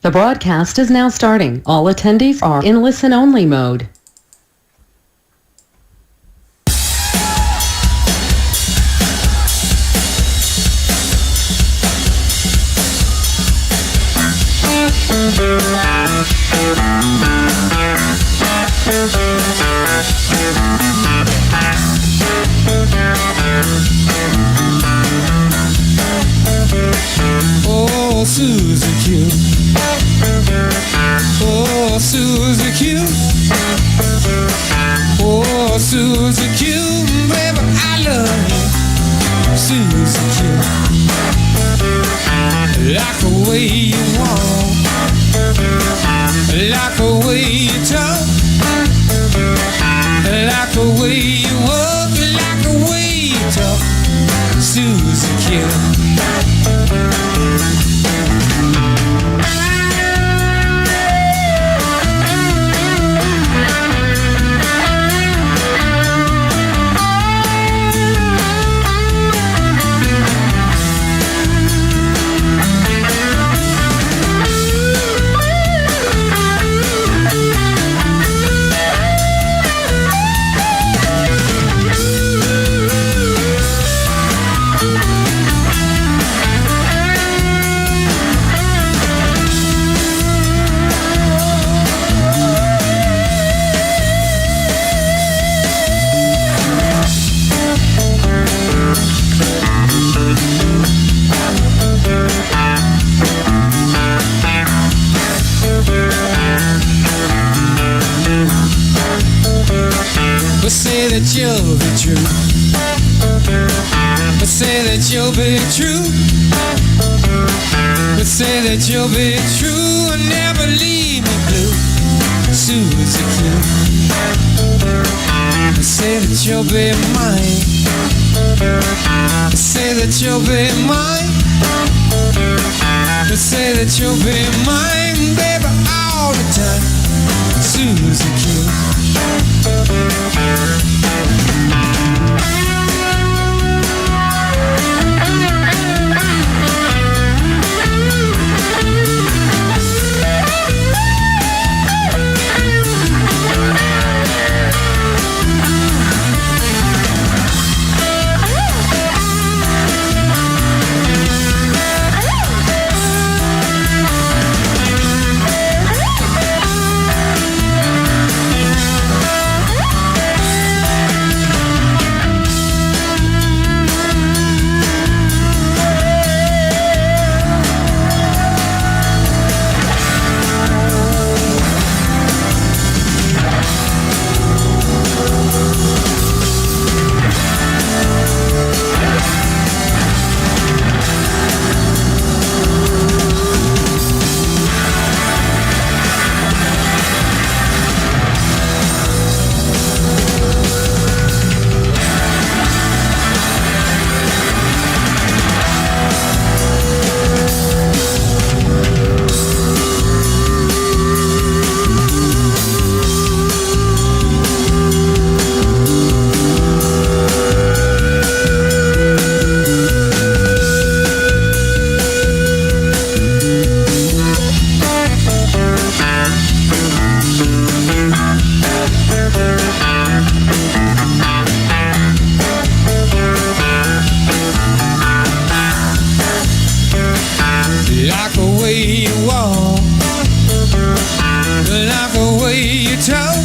The broadcast is now starting. All attendees are in listen-only mode. Oh, Susie Q. Oh, Susie Q. Oh, Susie Q. Baby, I love you. Susie Q. Like the way you walk, like the way you talk, like the way you walk, like the way you talk. Susie Q. But say that you'll be true. But say that you'll be true. But say that you'll be true and never leave me blue. Susie Q. But say that you'll be mine. But say that you'll be mine. But say that you'll be mine, baby, all the time. Susie Q. Like the way you walk, like the way you talk,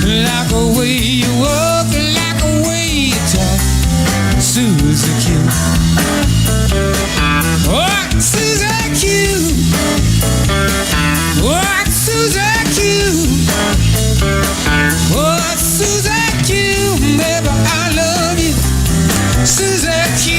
like the way you walk, like the way you talk. Susie Q. Oh, Susie Q. Oh, Susie Q. Oh, Susie Q. Baby, I love you. Susie Q.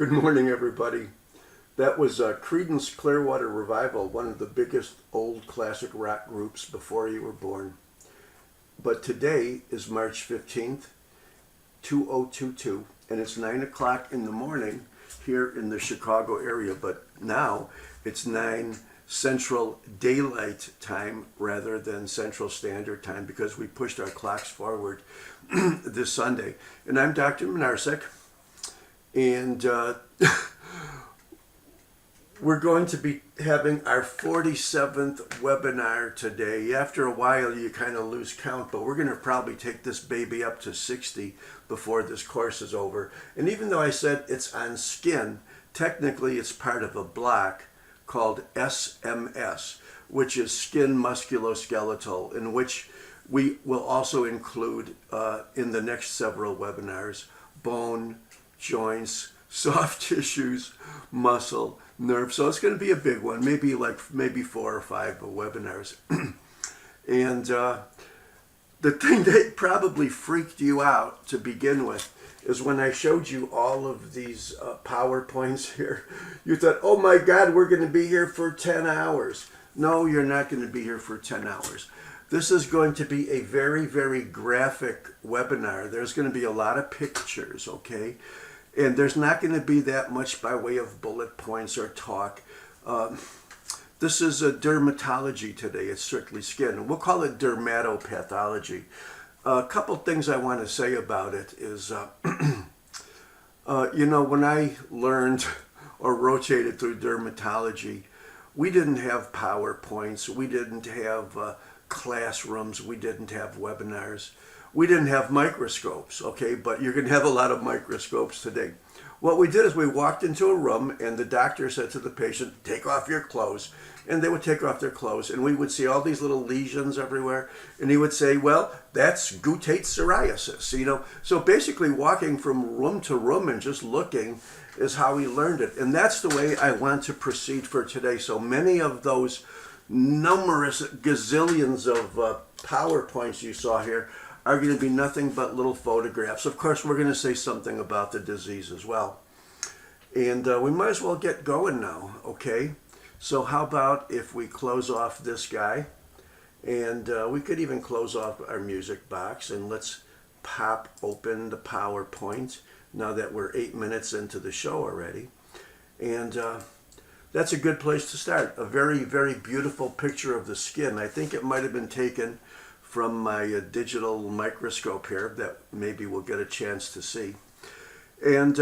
Good morning, everybody. That was Creedence Clearwater Revival, one of the biggest old classic rock groups before you were born. But today is March 15th, 2022, and it's 9 o'clock in the morning here in the Chicago area. But now it's 9 Central Daylight Time rather than Central Standard Time because we pushed our clocks forward this Sunday. And I'm Dr. Minarsek. And we're going to be having our 47th webinar today. After a while, you kind of lose count, but we're going to probably take this baby up to 60 before this course is over. And even though I said it's on skin, technically it's part of a block called SMS, which is skin musculoskeletal, in which we will also include in the next several webinars bone, joints, soft tissues, muscle, nerve. So it's going to be a big one, maybe 4 or 5 webinars. And the thing that probably freaked you out to begin with is when I showed you all of these PowerPoints here. You thought, oh my God, we're going to be here for 10 hours. No, you're not going to be here for 10 hours. This is going to be a very, very graphic webinar. There's going to be a lot of pictures, okay? And there's not going to be that much by way of bullet points or talk. This is a dermatology today. It's strictly skin. We'll call it dermatopathology. A couple things I want to say about it is, when I learned or rotated through dermatology, we didn't have PowerPoints. We didn't have classrooms. We didn't have webinars. We didn't have microscopes, okay, but you're going to have a lot of microscopes today. What we did is we walked into a room and the doctor said to the patient, take off your clothes. And they would take off their clothes and we would see all these little lesions everywhere. And he would say, well, that's guttate psoriasis, So basically walking from room to room and just looking is how we learned it. And that's the way I want to proceed for today. So many of those numerous gazillions of PowerPoints you saw here are going to be nothing but little photographs. Of course, we're going to say something about the disease as well. And we might as well get going now, okay? So how about if we close off this guy, and we could even close off our music box, and let's pop open the PowerPoint now that we're 8 minutes into the show already. And that's a good place to start. A very, very beautiful picture of the skin. I think it might have been taken from my digital microscope here that maybe we'll get a chance to see. And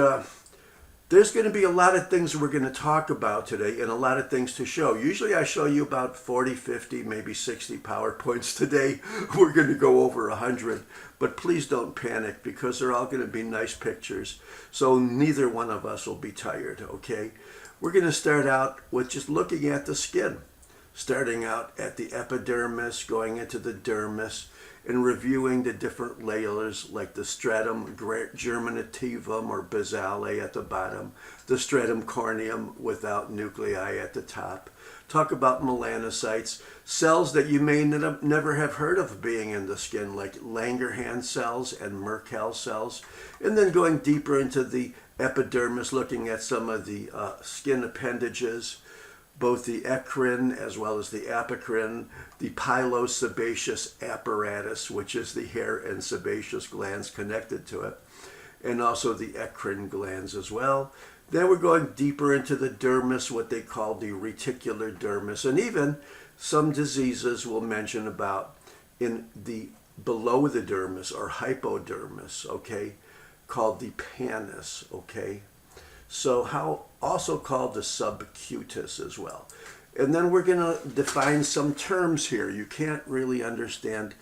there's going to be a lot of things we're going to talk about today and a lot of things to show. Usually I show you about 40, 50, maybe 60 PowerPoints. Today we're going to go over 100, but please don't panic because they're all going to be nice pictures. So neither one of us will be tired, okay? We're going to start out with just looking at the skin. Starting out at the epidermis, going into the dermis, and reviewing the different layers like the stratum germinativum or basale at the bottom, the stratum corneum without nuclei at the top. Talk about melanocytes, cells that you may never have heard of being in the skin, like Langerhans cells and Merkel cells, and then going deeper into the epidermis, looking at some of the skin appendages, both the eccrine as well as the apocrine, the pilosebaceous apparatus, which is the hair and sebaceous glands connected to it, and also the eccrine glands as well. Then we're going deeper into the dermis, what they call the reticular dermis, and even some diseases we'll mention about in the below the dermis or hypodermis, okay, called the pannus, okay. So how also called the subcutis as well. And then we're going to define some terms here. You can't really understand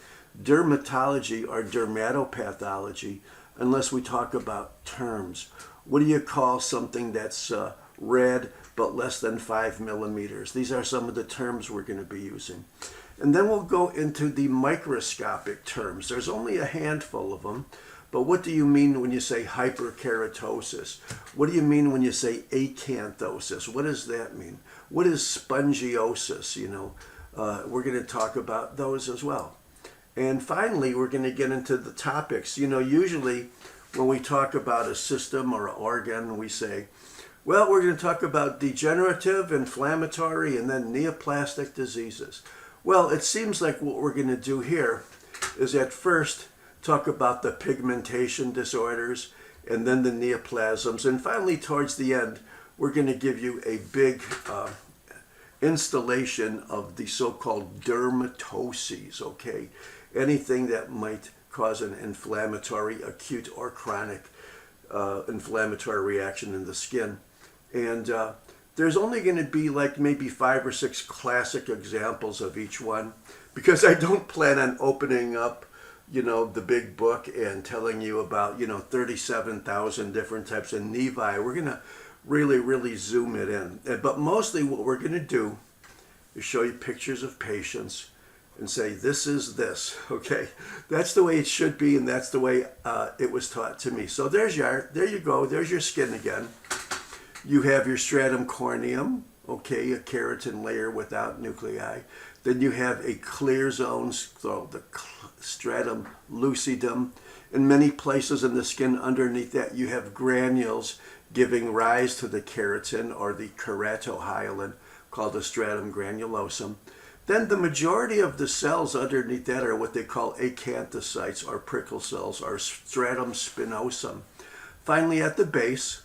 dermatology or dermatopathology unless we talk about terms. What do you call something that's red but less than 5 millimeters? These are some of the terms we're going to be using. And then we'll go into the microscopic terms. There's only a handful of them. But what do you mean when you say hyperkeratosis? What do you mean when you say acanthosis? What does that mean? What is spongiosis? We're going to talk about those as well. And finally, we're going to get into the topics. Usually when we talk about a system or an organ, we say, well, we're going to talk about degenerative, inflammatory, and then neoplastic diseases. Well, it seems like what we're going to do here is at first talk about the pigmentation disorders and then the neoplasms. And finally, towards the end, we're going to give you a big installation of the so-called dermatoses, okay? Anything that might cause an inflammatory, acute or chronic inflammatory reaction in the skin. And there's only going to be like maybe 5 or 6 classic examples of each one, because I don't plan on opening up, the big book and telling you about, 37,000 different types of nevi. We're going to really zoom it in. But mostly what we're going to do is show you pictures of patients and say, this is this, okay? That's the way it should be, and that's the way it was taught to me. So there you go, there's your skin again. You have your stratum corneum, okay, a keratin layer without nuclei. Then you have a clear zone, so the stratum lucidum. In many places in the skin underneath that, you have granules giving rise to the keratin or the keratohyalin, called the stratum granulosum. Then the majority of the cells underneath that are what they call acanthocytes or prickle cells or stratum spinosum. Finally, at the base,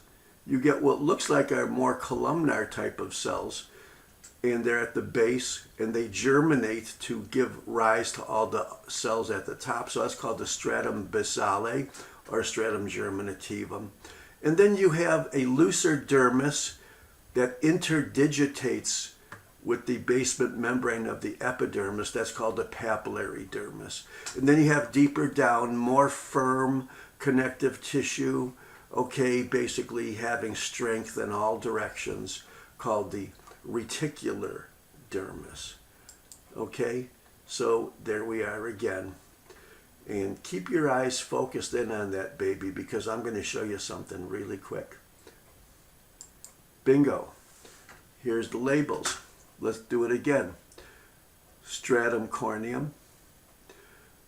you get what looks like a more columnar type of cells, and they're at the base and they germinate to give rise to all the cells at the top. So that's called the stratum basale or stratum germinativum. And then you have a looser dermis that interdigitates with the basement membrane of the epidermis. That's called the papillary dermis. And then you have deeper down, more firm connective tissue, okay, basically having strength in all directions, called the reticular dermis. Okay, so there we are again. And keep your eyes focused in on that, baby, because I'm going to show you something really quick. Bingo. Here's the labels. Let's do it again. Stratum corneum,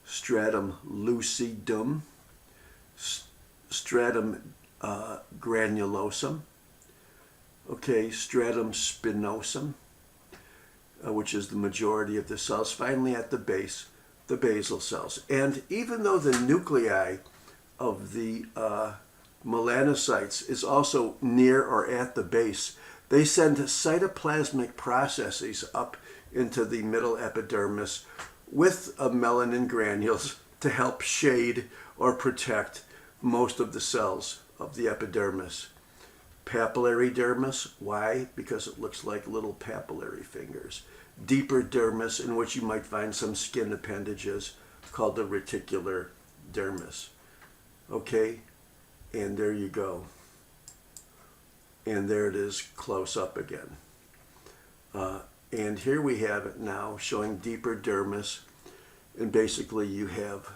stratum lucidum, stratum granulosum, okay, stratum spinosum, which is the majority of the cells. Finally, at the base, the basal cells. And even though the nuclei of the melanocytes is also near or at the base, they send cytoplasmic processes up into the middle epidermis with melanin granules to help shade or protect most of the cells of the epidermis. Papillary dermis, why? Because it looks like little papillary fingers. Deeper dermis, in which you might find some skin appendages, called the reticular dermis. Okay, and there you go. And there it is close up again. And here we have it now showing deeper dermis. And basically you have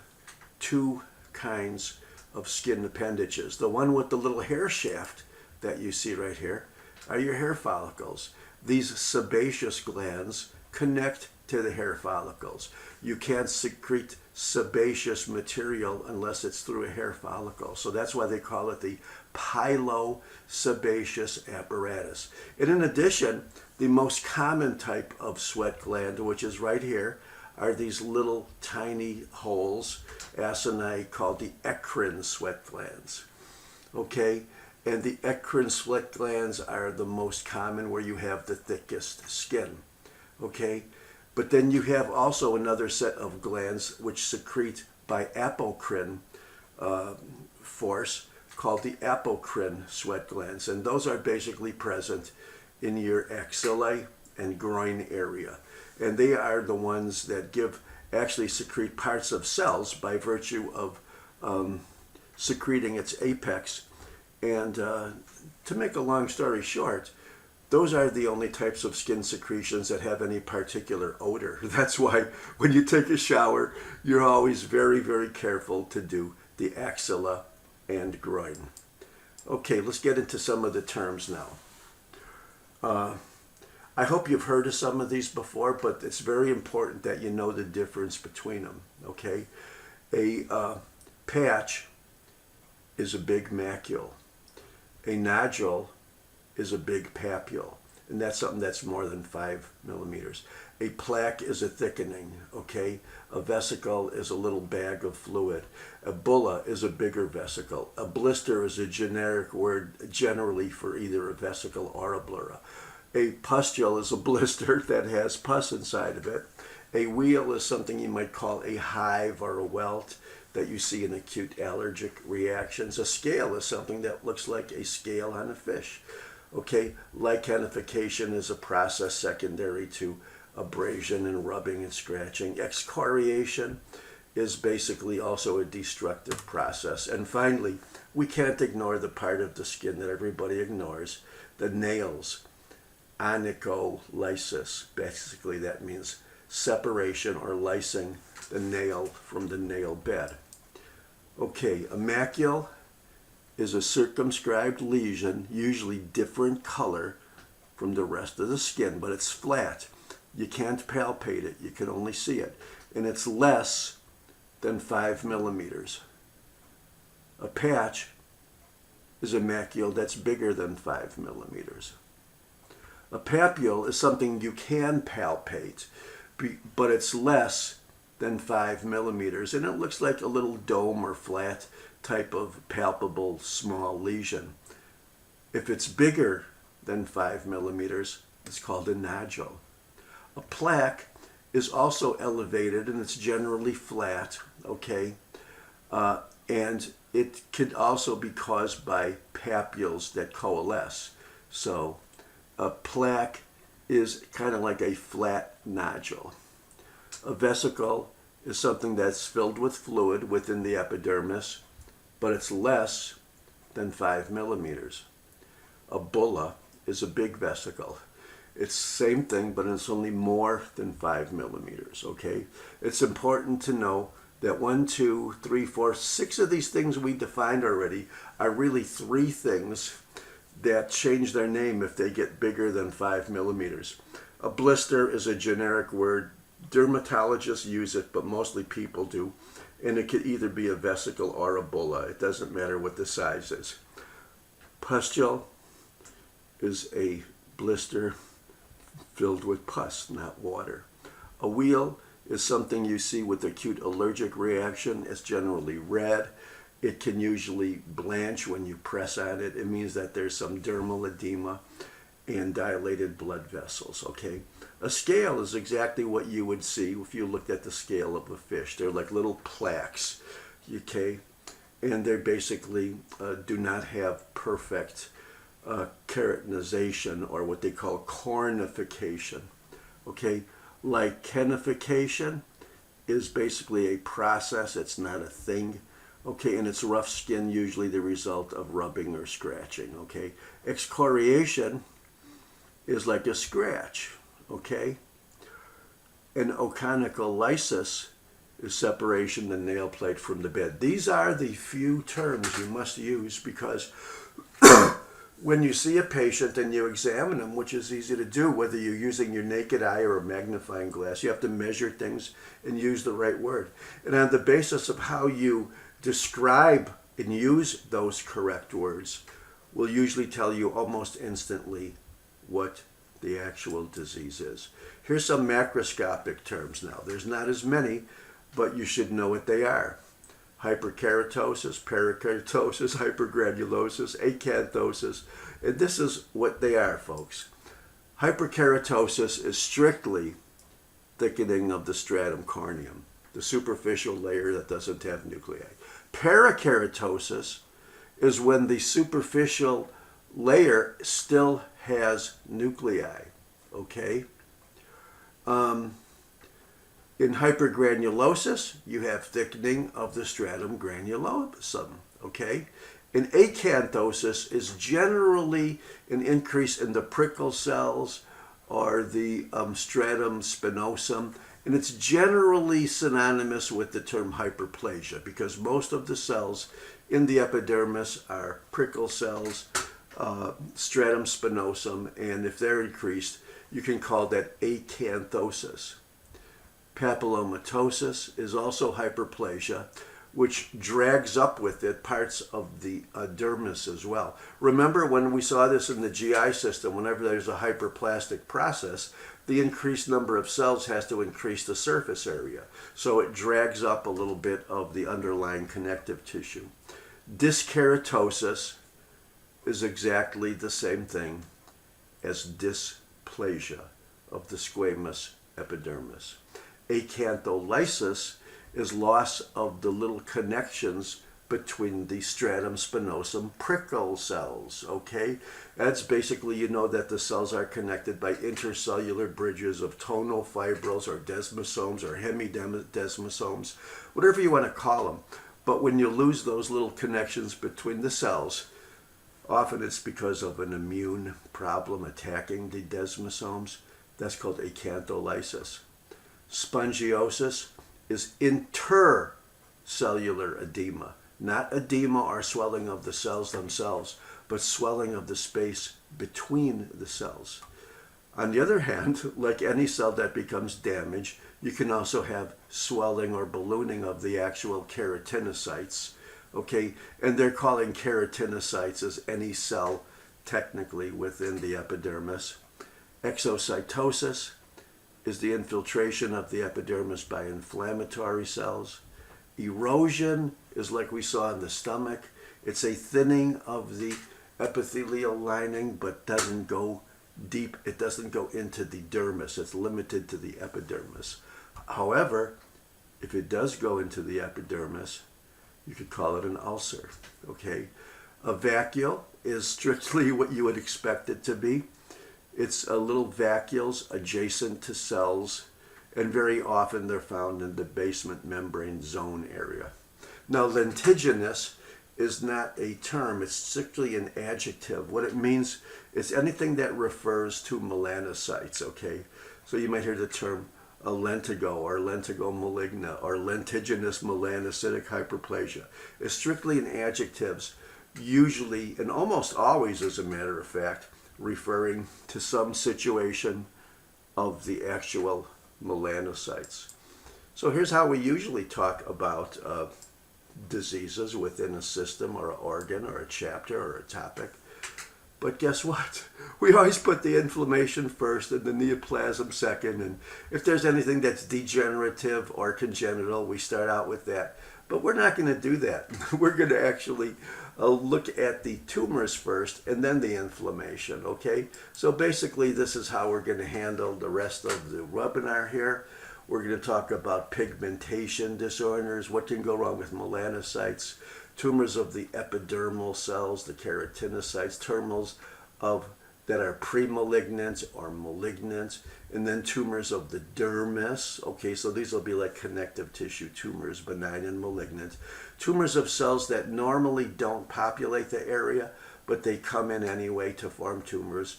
2 kinds of skin appendages. The one with the little hair shaft that you see right here are your hair follicles. These sebaceous glands connect to the hair follicles. You can't secrete sebaceous material unless it's through a hair follicle. So that's why they call it the pilosebaceous apparatus. And in addition, the most common type of sweat gland, which is right here, are these little tiny holes, acini, called the eccrine sweat glands. Okay, and the eccrine sweat glands are the most common, where you have the thickest skin. Okay, but then you have also another set of glands which secrete by apocrine force, called the apocrine sweat glands, and those are basically present in your axillae and groin area. And they are the ones that actually secrete parts of cells by virtue of secreting its apex. And to make a long story short, those are the only types of skin secretions that have any particular odor. That's why when you take a shower, you're always very, very careful to do the axilla and groin. Okay, let's get into some of the terms now. I hope you've heard of some of these before, but it's very important that you know the difference between them, okay? A patch is a big macule. A nodule is a big papule, and that's something that's more than 5 millimeters. A plaque is a thickening, okay? A vesicle is a little bag of fluid. A bulla is a bigger vesicle. A blister is a generic word generally for either a vesicle or a blura. A pustule is a blister that has pus inside of it. A wheal is something you might call a hive or a welt that you see in acute allergic reactions. A scale is something that looks like a scale on a fish. Okay, lichenification is a process secondary to abrasion and rubbing and scratching. Excoriation is basically also a destructive process. And finally, we can't ignore the part of the skin that everybody ignores, the nails. Onycholysis. Basically, that means separation or lysing the nail from the nail bed. Okay, a macule is a circumscribed lesion, usually different color from the rest of the skin, but it's flat. You can't palpate it, you can only see it. And it's less than 5 millimeters. A patch is a macule that's bigger than 5 millimeters. A papule is something you can palpate, but it's less than 5 millimeters, and it looks like a little dome or flat type of palpable small lesion. If it's bigger than 5 millimeters, it's called a nodule. A plaque is also elevated and it's generally flat, okay? And it could also be caused by papules that coalesce. So a plaque is kind of like a flat nodule. A vesicle is something that's filled with fluid within the epidermis, but it's less than 5 millimeters. A bulla is a big vesicle. It's the same thing, but it's only more than 5 millimeters, okay? It's important to know that 1, 2, 3, 4, 6 of these things we defined already are really 3 things that change their name if they get bigger than 5 millimeters. A blister is a generic word. Dermatologists use it, but mostly people do. And it could either be a vesicle or a bulla. It doesn't matter what the size is. Pustule is a blister filled with pus, not water. A wheal is something you see with acute allergic reaction. It's generally red. It can usually blanch when you press on it. It means that there's some dermal edema and dilated blood vessels, okay? A scale is exactly what you would see if you looked at the scale of a fish. They're like little plaques, okay? And they basically do not have perfect keratinization, or what they call cornification, okay? Lichenification is basically a process. It's not a thing, okay? And it's rough skin, usually the result of rubbing or scratching, okay? Excoriation is like a scratch, okay? And onycholysis is separation of the nail plate from the bed. These are the few terms you must use, because when you see a patient and you examine them, which is easy to do, whether you're using your naked eye or a magnifying glass, you have to measure things and use the right word. And on the basis of how you describe and use those correct words will usually tell you almost instantly what the actual disease is. Here's some macroscopic terms now. There's not as many, but you should know what they are. Hyperkeratosis, perikeratosis, hypergranulosis, acanthosis, and this is what they are, folks. Hyperkeratosis is strictly thickening of the stratum corneum, the superficial layer that doesn't have nuclei. Perikeratosis is when the superficial layer still has nuclei, okay? In hypergranulosis, you have thickening of the stratum granulosum, okay? And acanthosis is generally an increase in the prickle cells or the stratum spinosum, and it's generally synonymous with the term hyperplasia, because most of the cells in the epidermis are prickle cells, stratum spinosum, and if they're increased, you can call that acanthosis. Papillomatosis is also hyperplasia, which drags up with it parts of the dermis as well. Remember when we saw this in the GI system, whenever there's a hyperplastic process, the increased number of cells has to increase the surface area. So it drags up a little bit of the underlying connective tissue. Dyskeratosis is exactly the same thing as dysplasia of the squamous epidermis. Acantholysis is loss of the little connections between the stratum spinosum prickle cells, okay? That's basically, you know that the cells are connected by intercellular bridges of tonal fibrils or desmosomes or hemidesmosomes, whatever you want to call them. But when you lose those little connections between the cells, often it's because of an immune problem attacking the desmosomes. That's called acantholysis. Spongiosis is intercellular edema, not edema or swelling of the cells themselves, but swelling of the space between the cells. On the other hand, like any cell that becomes damaged, you can also have swelling or ballooning of the actual keratinocytes, okay? And they're calling keratinocytes as any cell technically within the epidermis. Exocytosis is the infiltration of the epidermis by inflammatory cells. Erosion is like we saw in the stomach. It's a thinning of the epithelial lining, but doesn't go deep. It doesn't go into the dermis. It's limited to the epidermis. However, if it does go into the epidermis, you could call it an ulcer, okay? A vacuole is strictly what you would expect it to be. It's little vacuoles adjacent to cells, and very often they're found in the basement membrane zone area. Now, lentiginous is not a term, it's strictly an adjective. What it means is anything that refers to melanocytes, okay? So you might hear the term lentigo or lentigo maligna or lentiginous melanocytic hyperplasia. It's strictly in adjectives, usually and almost always, as a matter of fact, referring to some situation of the actual melanocytes. So here's how we usually talk about diseases within a system or an organ or a chapter or a topic. But guess what? We always put the inflammation first and the neoplasm second. And if there's anything that's degenerative or congenital, we start out with that. But we're not going to do that. We're going to actually look at the tumors first and then the inflammation, okay? So basically this is how we're going to handle the rest of the webinar here. We're going to talk about pigmentation disorders, what can go wrong with melanocytes, tumors of the epidermal cells, the keratinocytes, tumors that are premalignant or malignant, and then tumors of the dermis. Okay, so these will be like connective tissue tumors, benign and malignant. Tumors of cells that normally don't populate the area, but they come in anyway to form tumors,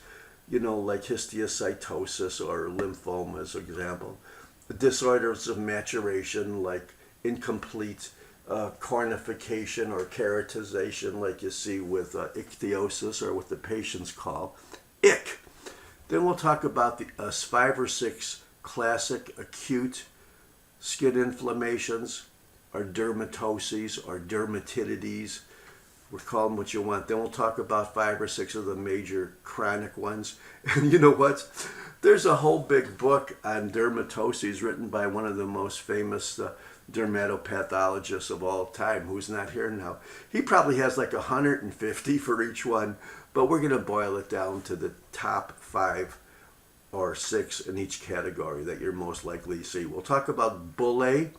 you know, like histiocytosis or lymphomas, for example. Disorders of maturation, like incomplete cornification or keratization, like you see with ichthyosis, or what the patients call ick. Then we'll talk about the 5 or 6 classic acute skin inflammations, or dermatoses, or dermatitis. We'll call them what you want. Then we'll talk about 5 or 6 of the major chronic ones. And you know what? There's a whole big book on dermatoses written by one of the most famous dermatopathologists of all time, who's not here now. He probably has like 150 for each one, but we're going to boil it down to the top 5 or 6 in each category that you're most likely to see. We'll talk about bullae,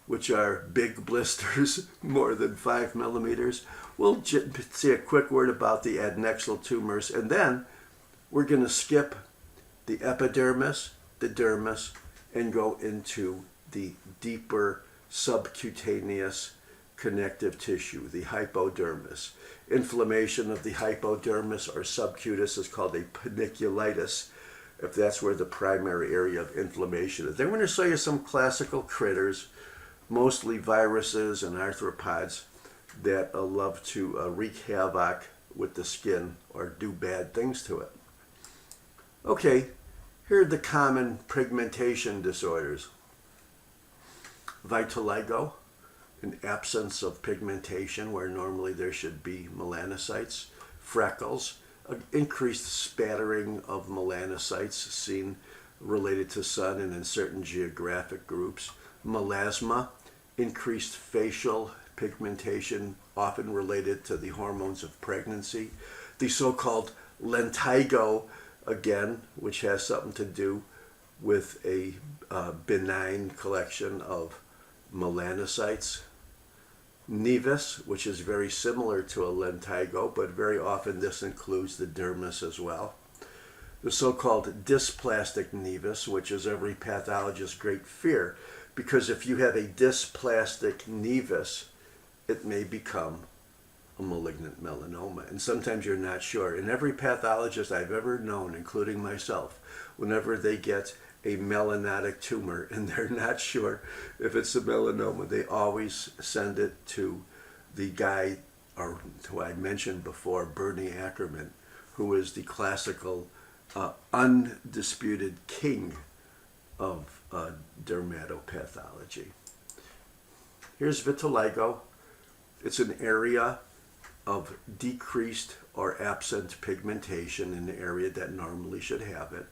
which are big blisters, more than 5 millimeters. We'll say a quick word about the adnexal tumors, and then we're going to skip the epidermis, the dermis, and go into the deeper subcutaneous connective tissue, the hypodermis. Inflammation of the hypodermis or subcutis is called a paniculitis, if that's where the primary area of inflammation is. Then we're going to show you some classical critters, mostly viruses and arthropods, that love to wreak havoc with the skin or do bad things to it. Okay, here are the common pigmentation disorders. Vitiligo, an absence of pigmentation where normally there should be melanocytes, freckles, increased spattering of melanocytes seen related to sun and in certain geographic groups, melasma, increased facial pigmentation often related to the hormones of pregnancy, the so-called lentigo, again, which has something to do with a benign collection of melanocytes, nevus, which is very similar to a lentigo, but very often this includes the dermis as well. The so-called dysplastic nevus, which is every pathologist's great fear, because if you have a dysplastic nevus, it may become a malignant melanoma. And sometimes you're not sure. And every pathologist I've ever known, including myself, whenever they get a melanotic tumor and they're not sure if it's a melanoma, they always send it to the guy, or who I mentioned before, Bernie Ackerman, who is the classical undisputed king of dermatopathology. Here's vitiligo. It's an area of decreased or absent pigmentation in the area that normally should have it.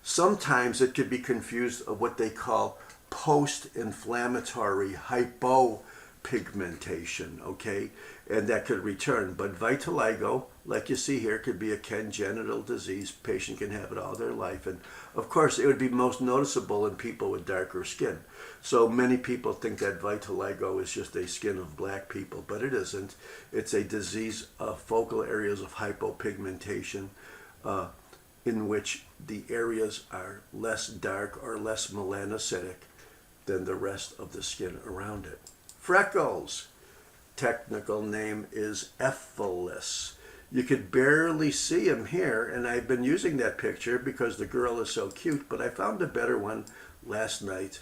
Sometimes it could be confused with what they call post-inflammatory hypopigmentation, okay? And that could return. But vitiligo, like you see here, could be a congenital disease. Patient can have it all their life. And of course, it would be most noticeable in people with darker skin. So many people think that vitiligo is just a skin of black people, but it isn't. It's a disease of focal areas of hypopigmentation in which the areas are less dark or less melanocytic than the rest of the skin around it. Freckles. Technical name is ephilis. You could barely see him here, and I've been using that picture because the girl is so cute, but I found a better one last night.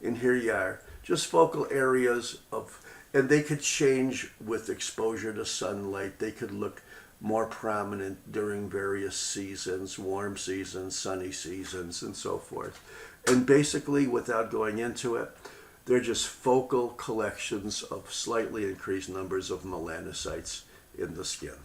And here you are, just focal areas of, and they could change with exposure to sunlight. They could look more prominent during various seasons, warm seasons, sunny seasons, and so forth. And basically, without going into it, they're just focal collections of slightly increased numbers of melanocytes in the skin.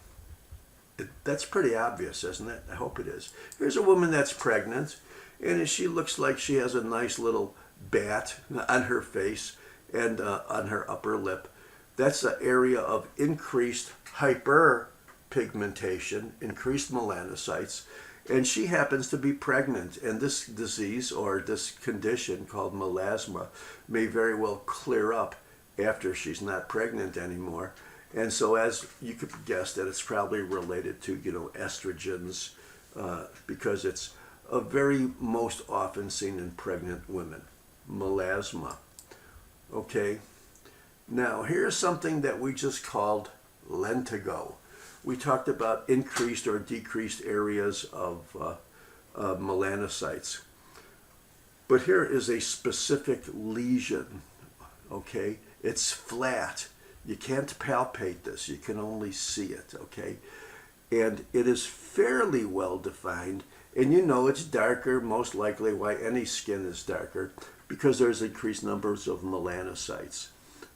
That's pretty obvious, isn't it? I hope it is. Here's a woman that's pregnant, and she looks like she has a nice little bat on her face and on her upper lip. That's the area of increased hyperpigmentation, increased melanocytes, and she happens to be pregnant. And this disease or this condition called melasma may very well clear up after she's not pregnant anymore. And so, as you could guess, that it's probably related to, estrogens, because it's a very most often seen in pregnant women. Melasma. Okay. Now, here's something that we just called lentigo. We talked about increased or decreased areas of melanocytes. But here is a specific lesion. Okay. It's flat. You can't palpate this. You can only see it, okay? And it is fairly well defined. And it's darker, most likely why any skin is darker, because there's increased numbers of melanocytes.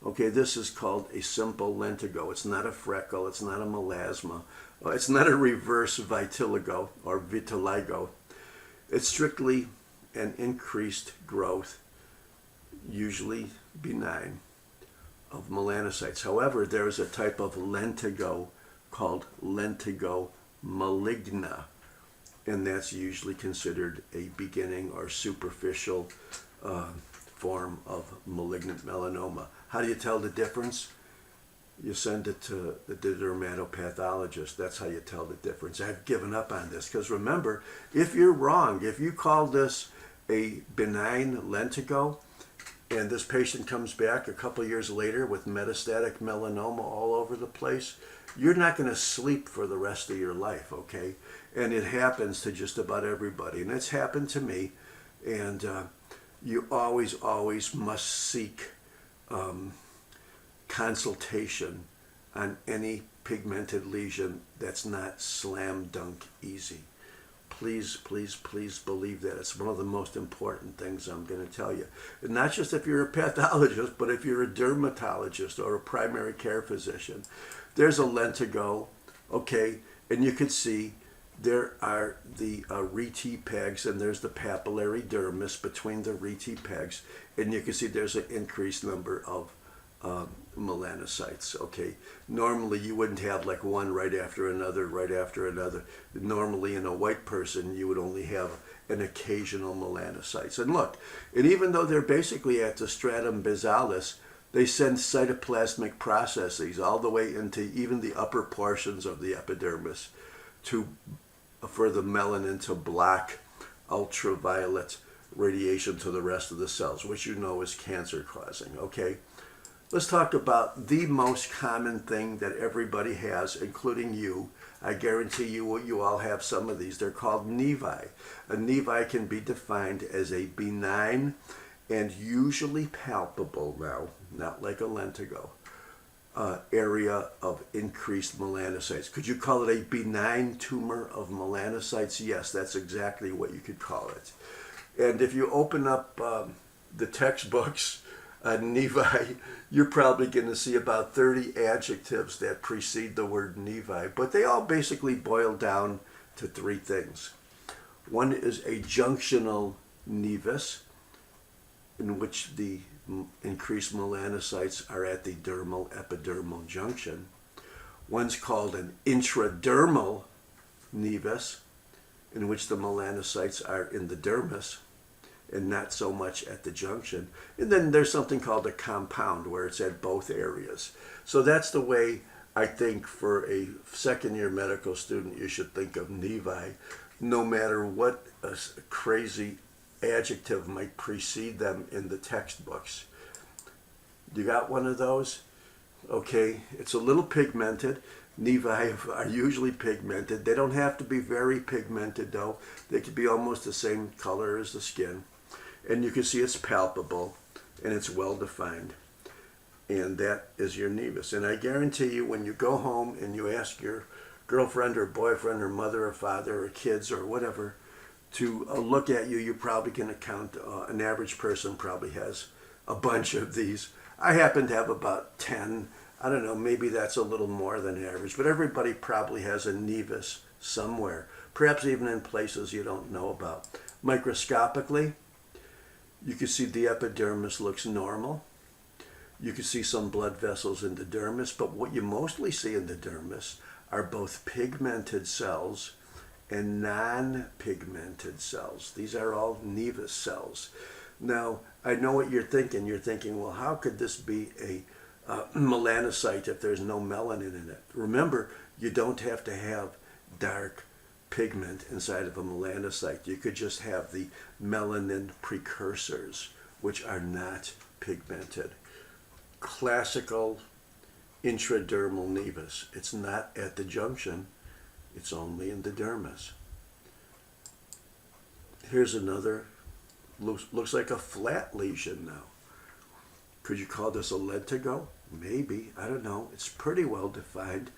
Okay, this is called a simple lentigo. It's not a freckle. It's not a melasma. It's not a reverse vitiligo or vitiligo. It's strictly an increased growth, usually benign, of melanocytes. However, there is a type of lentigo called lentigo maligna, and that's usually considered a beginning or superficial form of malignant melanoma. How do you tell the difference? You send it to the dermatopathologist. That's how you tell the difference. I've given up on this because remember, if you're wrong, if you call this a benign lentigo, and this patient comes back a couple years later with metastatic melanoma all over the place, you're not going to sleep for the rest of your life, okay? And it happens to just about everybody. And it's happened to me. And you always must seek consultation on any pigmented lesion that's not slam dunk easy. Please, please, please believe that. It's one of the most important things I'm going to tell you. And not just if you're a pathologist, but if you're a dermatologist or a primary care physician. There's a lentigo, okay, and you can see there are the rete pegs, and there's the papillary dermis between the rete pegs, and you can see there's an increased number of melanocytes. Okay, normally you wouldn't have like one right after another, right after another. Normally in a white person you would only have an occasional melanocytes. And look, and even though they're basically at the stratum basalis, they send cytoplasmic processes all the way into even the upper portions of the epidermis for the melanin to block ultraviolet radiation to the rest of the cells, which you know is cancer causing. Okay, let's talk about the most common thing that everybody has, including you. I guarantee you all have some of these. They're called nevi. A nevi can be defined as a benign and usually palpable, now not like a lentigo, area of increased melanocytes. Could you call it a benign tumor of melanocytes? Yes, that's exactly what you could call it. And if you open up the textbooks, nevi, you're probably going to see about 30 adjectives that precede the word nevi, but they all basically boil down to three things. One is a junctional nevus, in which the increased melanocytes are at the dermal epidermal junction. One's called an intradermal nevus, in which the melanocytes are in the dermis and not so much at the junction. And then there's something called a compound, where it's at both areas. So that's the way I think for a second-year medical student you should think of nevi, no matter what a crazy adjective might precede them in the textbooks. You got one of those? Okay, it's a little pigmented. Nevi are usually pigmented. They don't have to be very pigmented though. They could be almost the same color as the skin. And you can see it's palpable and it's well defined. And that is your nevus. And I guarantee you, when you go home and you ask your girlfriend or boyfriend or mother or father or kids or whatever to look at you, you're probably going to count, an average person probably has a bunch of these. I happen to have about 10. I don't know, maybe that's a little more than average, but everybody probably has a nevus somewhere, perhaps even in places you don't know about. Microscopically, you can see the epidermis looks normal. You can see some blood vessels in the dermis, but what you mostly see in the dermis are both pigmented cells and non-pigmented cells. These are all nevus cells. Now, I know what you're thinking. You're thinking, well, how could this be a melanocyte if there's no melanin in it? Remember, you don't have to have dark pigment inside of a melanocyte. You could just have the melanin precursors, which are not pigmented. Classical intradermal nevus. It's not at the junction. It's only in the dermis. Here's another. Looks like a flat lesion now. Could you call this a lentigo? Maybe. I don't know. It's pretty well defined.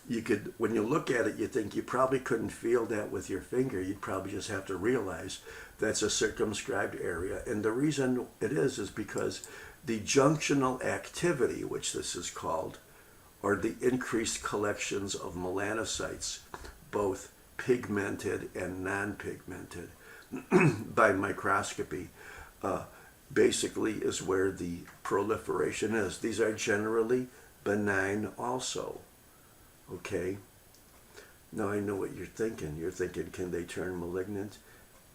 You could, when you look at it, you think you probably couldn't feel that with your finger. You'd probably just have to realize that's a circumscribed area. And the reason it is because the junctional activity, which this is called, or the increased collections of melanocytes, both pigmented and non-pigmented, by microscopy, basically is where the proliferation is. These are generally benign also. Okay? Now I know what you're thinking. You're thinking, can they turn malignant?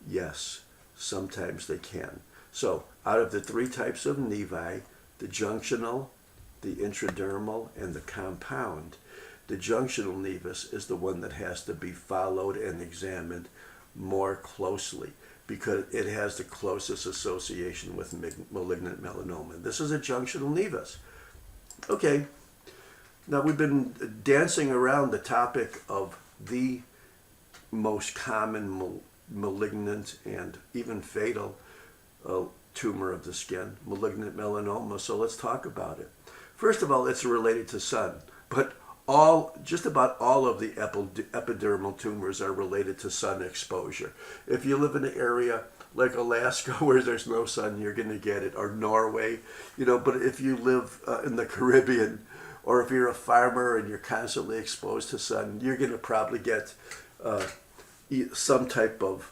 Yes, sometimes they can. So, out of the three types of nevi, the junctional, the intradermal, and the compound, the junctional nevus is the one that has to be followed and examined more closely because it has the closest association with malignant melanoma. This is a junctional nevus. Okay, now we've been dancing around the topic of the most common malignant and even fatal tumor of the skin, malignant melanoma. So let's talk about it. First of all, it's related to sun, but Just about all of the epidermal tumors are related to sun exposure. If you live in an area like Alaska where there's no sun, you're going to get it, or Norway, but if you live in the Caribbean, or if you're a farmer and you're constantly exposed to sun, you're going to probably get some type of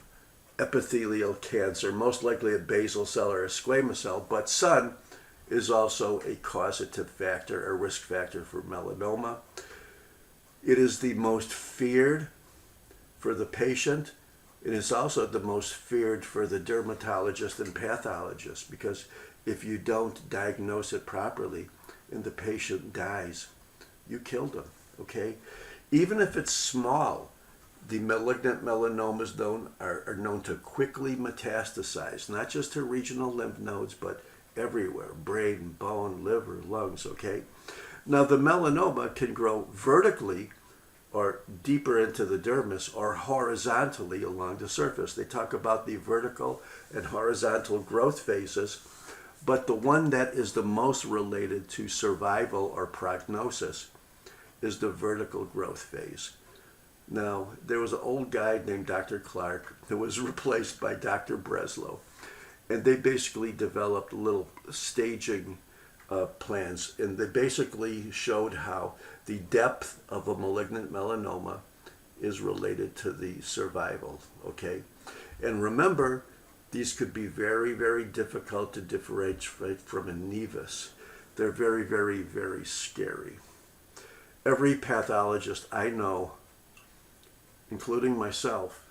epithelial cancer, most likely a basal cell or a squamous cell. But sun is also a causative factor, a risk factor for melanoma. It is the most feared for the patient. It is also the most feared for the dermatologist and pathologist, because if you don't diagnose it properly and the patient dies, you killed them, okay? Even if it's small, the malignant melanomas are known to quickly metastasize, not just to regional lymph nodes, but everywhere, brain, bone, liver, lungs, okay? Now, the melanoma can grow vertically or deeper into the dermis or horizontally along the surface. They talk about the vertical and horizontal growth phases, but the one that is the most related to survival or prognosis is the vertical growth phase. Now, there was an old guy named Dr. Clark who was replaced by Dr. Breslow, and they basically developed little staging plans, and they basically showed how the depth of a malignant melanoma is related to the survival, okay? And remember, these could be very, very difficult to differentiate from a nevus. They're very, very, very scary. Every pathologist I know, including myself,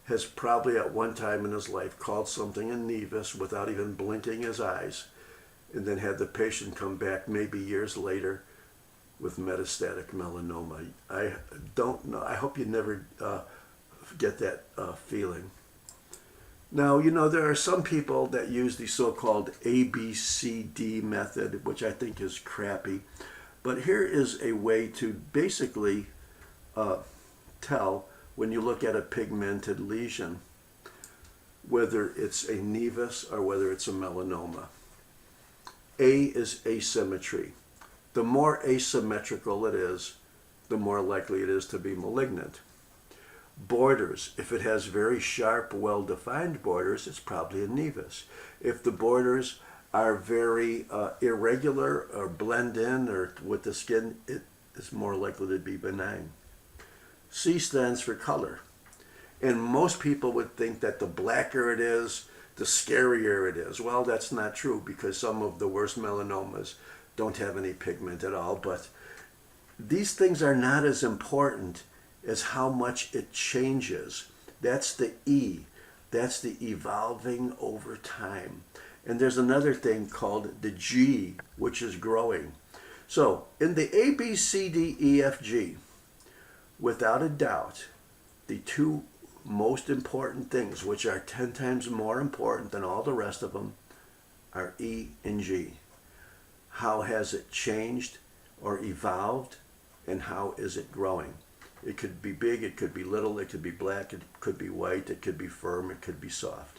has probably at one time in his life called something a nevus without even blinking his eyes, and then had the patient come back maybe years later with metastatic melanoma. I don't know. I hope you never get that feeling. Now, there are some people that use the so-called ABCD method, which I think is crappy. But here is a way to basically tell, when you look at a pigmented lesion, whether it's a nevus or whether it's a melanoma. A is asymmetry. The more asymmetrical it is, the more likely it is to be malignant. Borders. If it has very sharp, well-defined borders, it's probably a nevus. If the borders are very irregular or blend in or with the skin, it is more likely to be benign. C stands for color. And most people would think that the blacker it is, the scarier it is. Well, that's not true, because some of the worst melanomas don't have any pigment at all. But these things are not as important as how much it changes. That's the E. That's the evolving over time. And there's another thing called the G, which is growing. So in the A, B, C, D, E, F, G, without a doubt, the two most important things, which are 10 times more important than all the rest of them, are E and G. How has it changed or evolved, and how is it growing? It could be big, it could be little, it could be black, it could be white, it could be firm, it could be soft.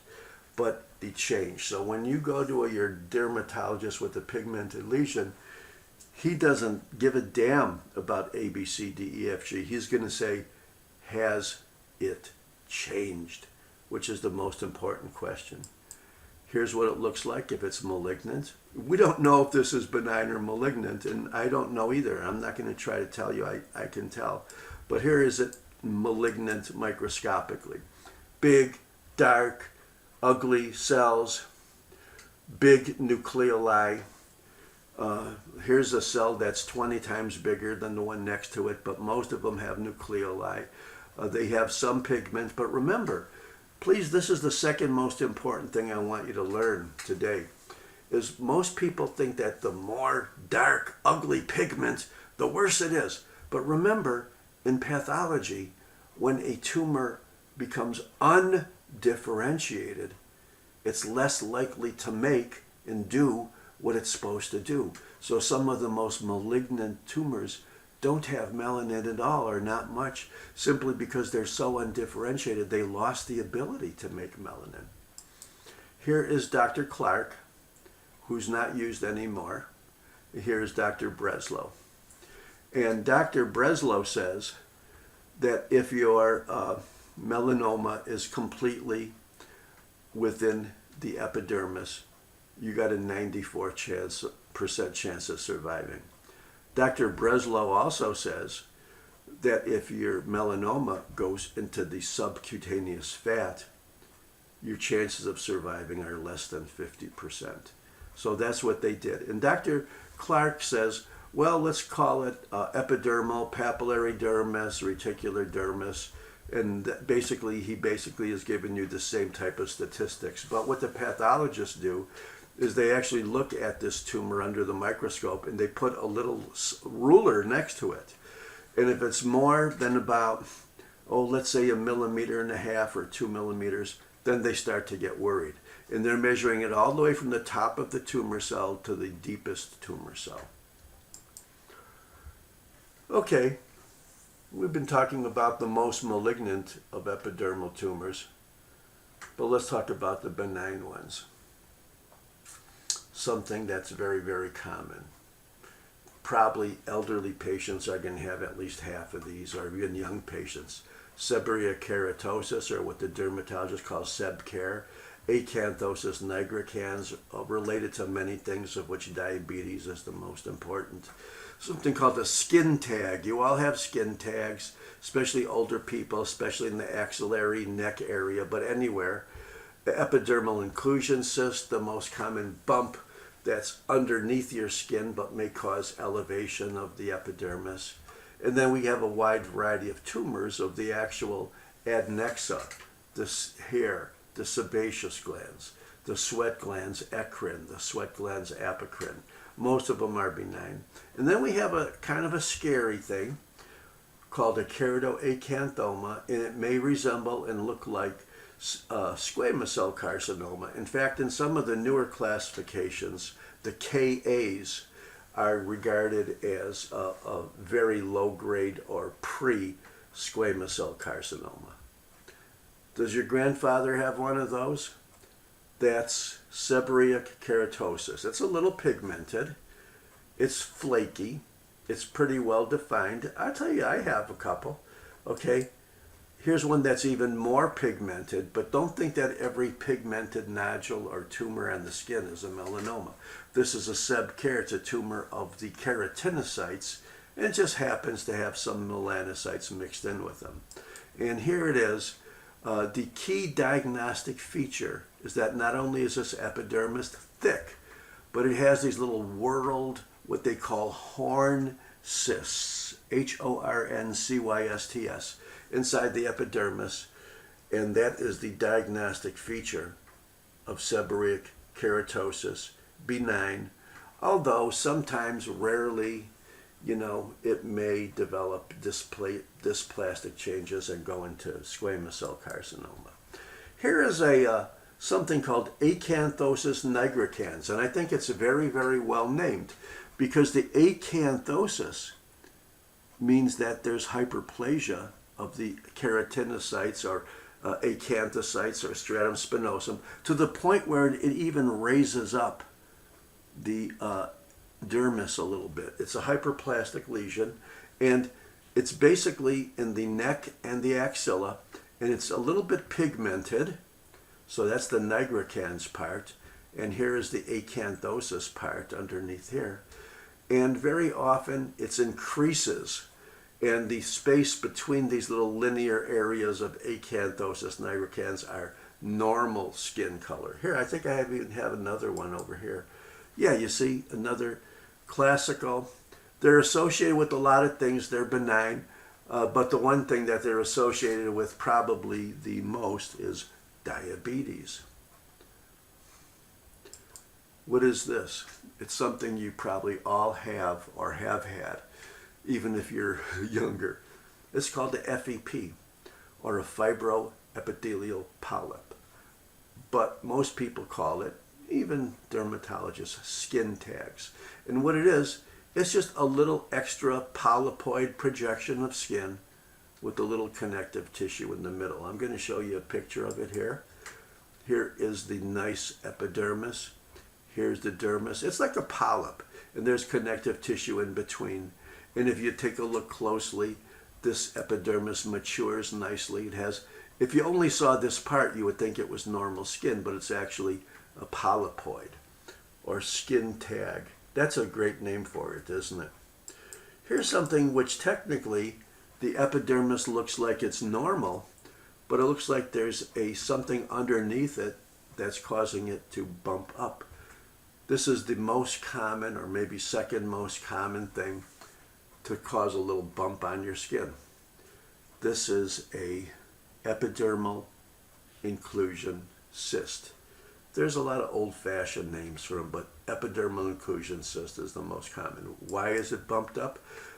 But the change. So when you go to your dermatologist with a pigmented lesion, he doesn't give a damn about A, B, C, D, E, F, G. He's going to say, has it changed? Which is the most important question. Here's what it looks like if it's malignant. We don't know if this is benign or malignant, and I don't know either. I'm not going to try to tell you. I can tell. But here is it malignant microscopically. Big, dark, ugly cells, big nucleoli. Here's a cell that's 20 times bigger than the one next to it, but most of them have nucleoli. They have some pigment, but remember, please, this is the second most important thing I want you to learn today, is most people think that the more dark, ugly pigment, the worse it is. But remember, in pathology, when a tumor becomes undifferentiated, it's less likely to make and do what it's supposed to do. So some of the most malignant tumors don't have melanin at all, or not much, simply because they're so undifferentiated, they lost the ability to make melanin. Here is Dr. Clark, who's not used anymore. Here is Dr. Breslow. And Dr. Breslow says that if your melanoma is completely within the epidermis, you got a 94% chance of surviving. Dr. Breslow also says that if your melanoma goes into the subcutaneous fat, your chances of surviving are less than 50%. So that's what they did. And Dr. Clark says, well, let's call it epidermal, papillary dermis, reticular dermis. And he basically is giving you the same type of statistics. But what the pathologists do is they actually look at this tumor under the microscope and they put a little ruler next to it. And if it's more than about, let's say 1.5 millimeters or 2 millimeters, then they start to get worried. And they're measuring it all the way from the top of the tumor cell to the deepest tumor cell. Okay, we've been talking about the most malignant of epidermal tumors, but let's talk about the benign ones. Something that's very, very common. Probably elderly patients are going to have at least half of these, or even young patients. Seborrheic keratosis, or what the dermatologist calls seb-ker. Acanthosis nigricans, related to many things, of which diabetes is the most important. Something called a skin tag. You all have skin tags, especially older people, especially in the axillary neck area, but anywhere. The epidermal inclusion cyst, the most common bump that's underneath your skin but may cause elevation of the epidermis. And then we have a wide variety of tumors of the actual adnexa, the hair, the sebaceous glands, the sweat glands eccrine, the sweat glands apocrine. Most of them are benign. And then we have a kind of a scary thing called a keratoacanthoma, and it may resemble and look like squamous cell carcinoma. In fact, in some of the newer classifications, the KAs are regarded as a very low grade or pre-squamous cell carcinoma. Does your grandfather have one of those? That's seborrheic keratosis. It's a little pigmented. It's flaky. It's pretty well defined. I'll tell you, I have a couple. Okay, here's one that's even more pigmented, but don't think that every pigmented nodule or tumor on the skin is a melanoma. This is a seb-ker. It's a tumor of the keratinocytes, and it just happens to have some melanocytes mixed in with them. And here it is. The key diagnostic feature is that not only is this epidermis thick, but it has these little whorled, what they call horn cysts, HORNCYSTS, inside the epidermis, and that is the diagnostic feature of seborrheic keratosis, benign, although sometimes, rarely, it may develop dysplastic changes and go into squamous cell carcinoma. Here is something called acanthosis nigricans, and I think it's very, very well named because the acanthosis means that there's hyperplasia of the keratinocytes or acanthocytes or stratum spinosum to the point where it even raises up the dermis a little bit. It's a hyperplastic lesion, and it's basically in the neck and the axilla, and it's a little bit pigmented. So that's the nigricans part, and here is the acanthosis part underneath here. And very often it's in creases, and the space between these little linear areas of acanthosis nigricans are normal skin color. Here, I think I even have another one over here. Yeah, you see, another classical. They're associated with a lot of things. They're benign, but the one thing that they're associated with probably the most is diabetes. What is this? It's something you probably all have or have had, even if you're younger. It's called the FEP, or a fibroepithelial polyp. But most people call it, even dermatologists, skin tags. And what it is, it's just a little extra polypoid projection of skin with a little connective tissue in the middle. I'm going to show you a picture of it here. Here is the nice epidermis. Here's the dermis. It's like a polyp, and there's connective tissue in between. And if you take a look closely, this epidermis matures nicely. It has, if you only saw this part, you would think it was normal skin, but it's actually a polypoid or skin tag. That's a great name for it, isn't it? Here's something which technically the epidermis looks like it's normal, but it looks like there's something underneath it that's causing it to bump up. This is the most common, or maybe second most common thing to cause a little bump on your skin. This is a epidermal inclusion cyst. There's a lot of old-fashioned names for them, but epidermal inclusion cyst is the most common. Why is it bumped up?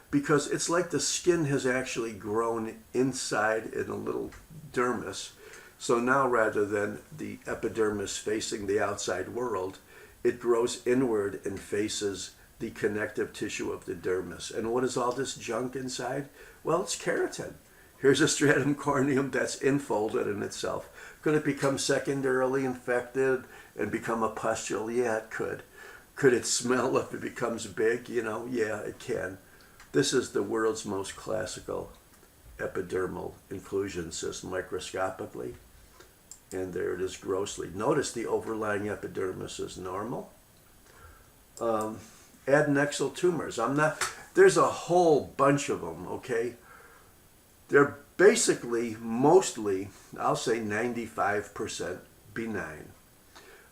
Because it's like the skin has actually grown inside in a little dermis. So now rather than the epidermis facing the outside world, it grows inward and faces the connective tissue of the dermis. And what is all this junk inside? Well, it's keratin. Here's a stratum corneum that's infolded in itself. Could it become secondarily infected and become a pustule? Yeah, it could. Could it smell if it becomes big? Yeah, it can. This is the world's most classical epidermal inclusion cyst microscopically. And there it is grossly. Notice the overlying epidermis is normal. Adnexal tumors. There's a whole bunch of them, okay? They're basically, mostly, I'll say 95% benign.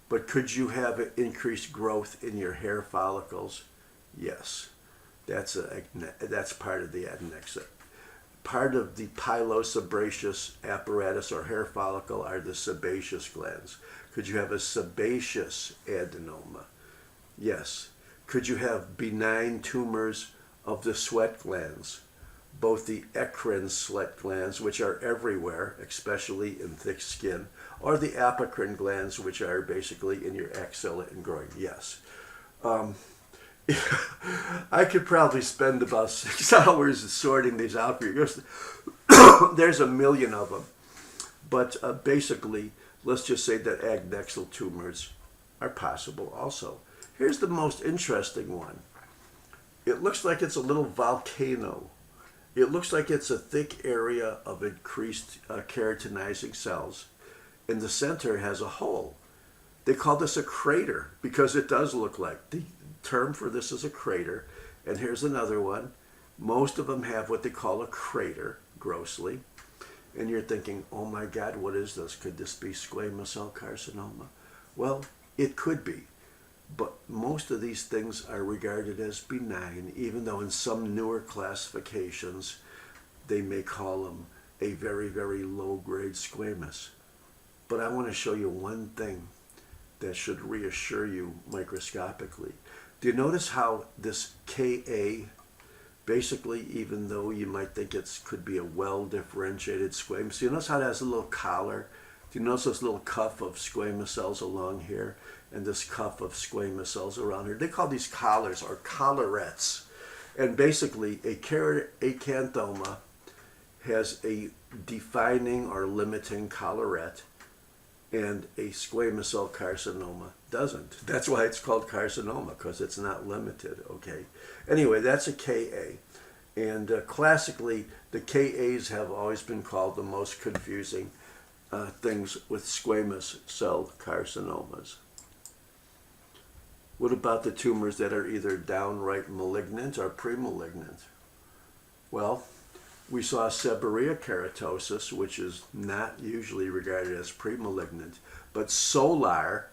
But could you have an increased growth in your hair follicles? Yes. That's part of the adnexa. Part of the pilosebaceous apparatus or hair follicle are the sebaceous glands. Could you have a sebaceous adenoma? Yes. Could you have benign tumors of the sweat glands? Both the eccrine sweat glands, which are everywhere, especially in thick skin, or the apocrine glands, which are basically in your axilla and groin. Yes. I could probably spend about 6 hours sorting these out for you. There's a million of them. But basically, let's just say that adnexal tumors are possible also. Here's the most interesting one. It looks like it's a little volcano. It looks like it's a thick area of increased keratinizing cells. In the center has a hole. They call this a crater because it does look like. The term for this is a crater. And here's another one. Most of them have what they call a crater, grossly. And you're thinking, oh my God, what is this? Could this be squamous cell carcinoma? Well, it could be. But most of these things are regarded as benign, even though in some newer classifications, they may call them a very, very low-grade squamous. But I want to show you one thing that should reassure you microscopically. Do you notice how this Ka, basically, even though you might think it could be a well-differentiated squamous, do you notice how it has a little collar? Do you notice this little cuff of squamous cells along here and this cuff of squamous cells around here? They call these collars or collarettes. And basically, a acanthoma has a defining or limiting collarette, and a squamous cell carcinoma doesn't. That's why it's called carcinoma, because it's not limited, okay? Anyway, that's a Ka. And classically, the Kas have always been called the most confusing things with squamous cell carcinomas. What about the tumors that are either downright malignant or premalignant? Well, we saw seborrhea keratosis, which is not usually regarded as premalignant, but solar,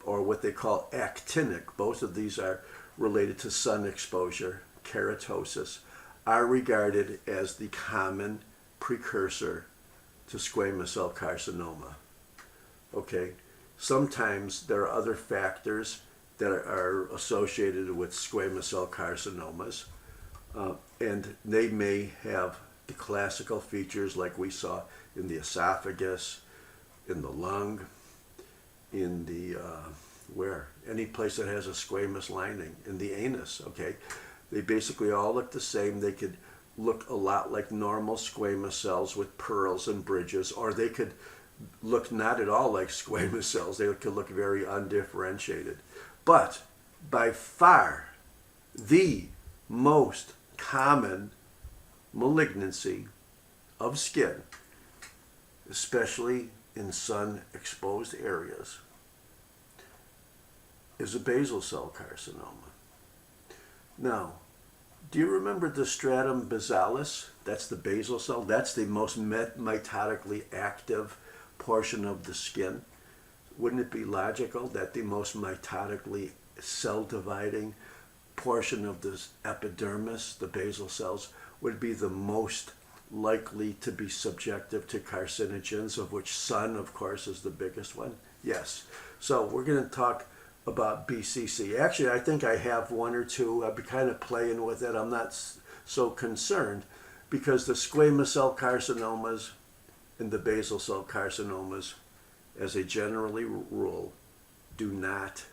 or what they call actinic, both of these are related to sun exposure, keratosis, are regarded as the common precursor to squamous cell carcinoma. Okay, sometimes there are other factors that are associated with squamous cell carcinomas, and they may have the classical features like we saw in the esophagus, in the lung, in the, any place that has a squamous lining, in the anus, okay? They basically all look the same. They could look a lot like normal squamous cells with pearls and bridges, or they could look not at all like squamous cells. They could look very undifferentiated. But by far, the most common malignancy of skin, especially in sun-exposed areas, is a basal cell carcinoma. Now, do you remember the stratum basalis? That's the basal cell. That's the most mitotically active portion of the skin. Wouldn't it be logical that the most mitotically cell-dividing portion of the epidermis, the basal cells, would be the most likely to be subjective to carcinogens, of which sun, of course, is the biggest one? Yes. So we're going to talk about BCC. Actually, I think I have one or two. I've been kind of playing with it. I'm not so concerned because the squamous cell carcinomas and the basal cell carcinomas, as a generally rule, do not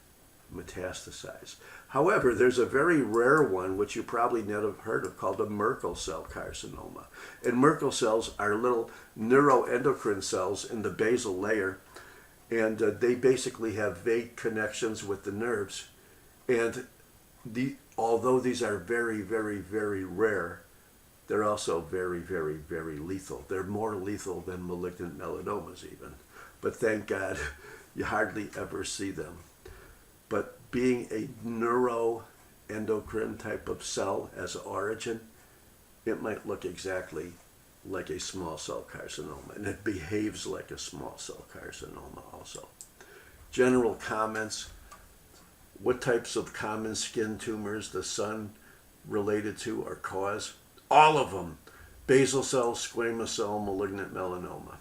metastasize. However, there's a very rare one, which you probably never heard of, called a Merkel cell carcinoma. And Merkel cells are little neuroendocrine cells in the basal layer, and they basically have vague connections with the nerves. And although these are very, very, very rare, they're also very, very, very lethal. They're more lethal than malignant melanomas even. But thank God, you hardly ever see them. But being a neuroendocrine type of cell as an origin, it might look exactly like a small cell carcinoma, and it behaves like a small cell carcinoma also. General comments: what types of common skin tumors the sun related to or cause? All of them. Basal cell, squamous cell, malignant melanoma.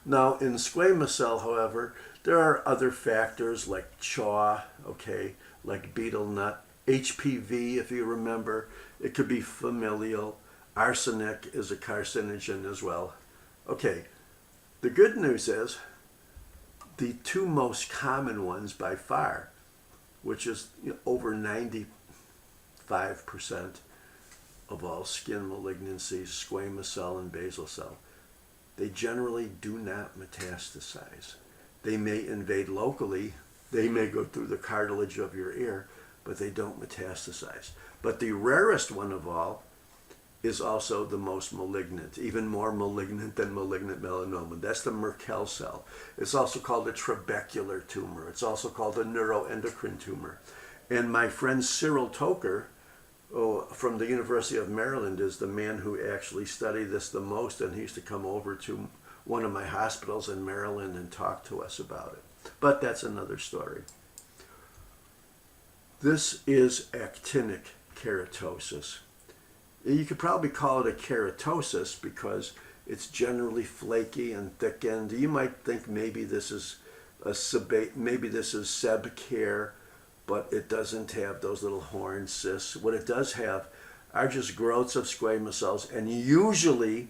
Now, in squamous cell, however, there are other factors like CHAW, okay, like betel nut, HPV, if you remember. It could be familial. Arsenic is a carcinogen as well. Okay, the good news is the two most common ones by far, which is over 95% of all skin malignancies, squamous cell and basal cell, they generally do not metastasize. They may invade locally, they may go through the cartilage of your ear, but they don't metastasize. But the rarest one of all is also the most malignant, even more malignant than malignant melanoma. That's the Merkel cell. It's also called a trabecular tumor. It's also called a neuroendocrine tumor. And my friend Cyril Toker, from the University of Maryland, is the man who actually studied this the most, and he used to come over to one of my hospitals in Maryland and talk to us about it. But that's another story. This is actinic keratosis. You could probably call it a keratosis because it's generally flaky and thickened. You might think maybe this is seb-care, but it doesn't have those little horn cysts. What it does have are just growths of squamous cells, and usually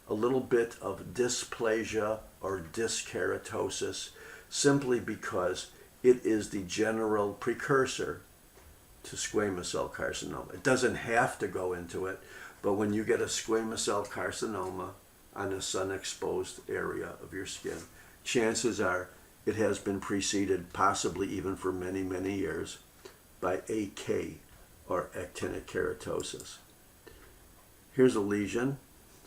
a little bit of dysplasia or dyskeratosis, simply because it is the general precursor to squamous cell carcinoma. It doesn't have to go into it, but when you get a squamous cell carcinoma on a sun-exposed area of your skin, chances are it has been preceded, possibly even for many, many years, by AK, or actinic keratosis. Here's a lesion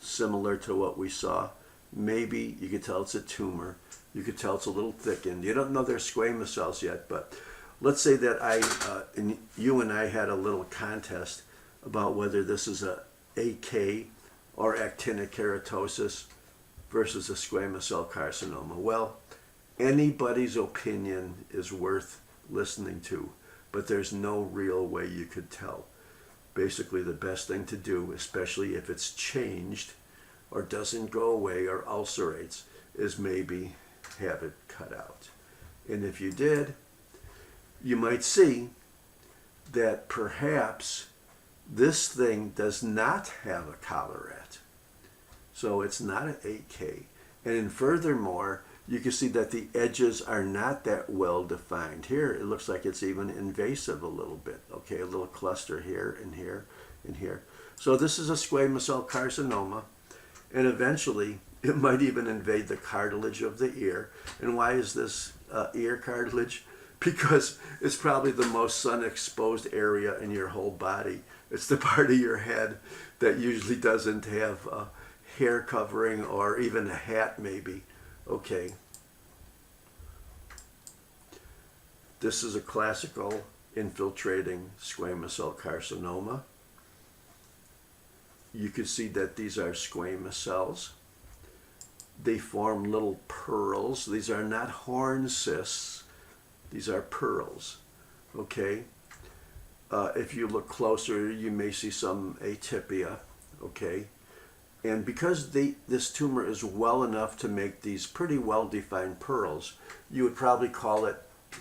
similar to what we saw. Maybe you could tell it's a tumor. You could tell it's a little thickened. You don't know they're squamous cells yet, but let's say that you and I had a little contest about whether this is a AK or actinic keratosis versus a squamous cell carcinoma. Well, anybody's opinion is worth listening to, but there's no real way you could tell. Basically, the best thing to do, especially if it's changed or doesn't go away or ulcerates, is maybe have it cut out. And if you did, you might see that perhaps this thing does not have a collarette. So it's not an 8K. And furthermore, you can see that the edges are not that well defined. Here, it looks like it's even invasive a little bit. Okay, a little cluster here and here and here. So this is a squamous cell carcinoma, and eventually it might even invade the cartilage of the ear. And why is this ear cartilage? Because it's probably the most sun-exposed area in your whole body. It's the part of your head that usually doesn't have a hair covering or even a hat maybe. Okay. This is a classical infiltrating squamous cell carcinoma. You can see that these are squamous cells. They form little pearls. These are not horn cysts. These are pearls. Okay. If you look closer, you may see some atypia. Okay. And because this tumor is well enough to make these pretty well-defined pearls, you would probably call it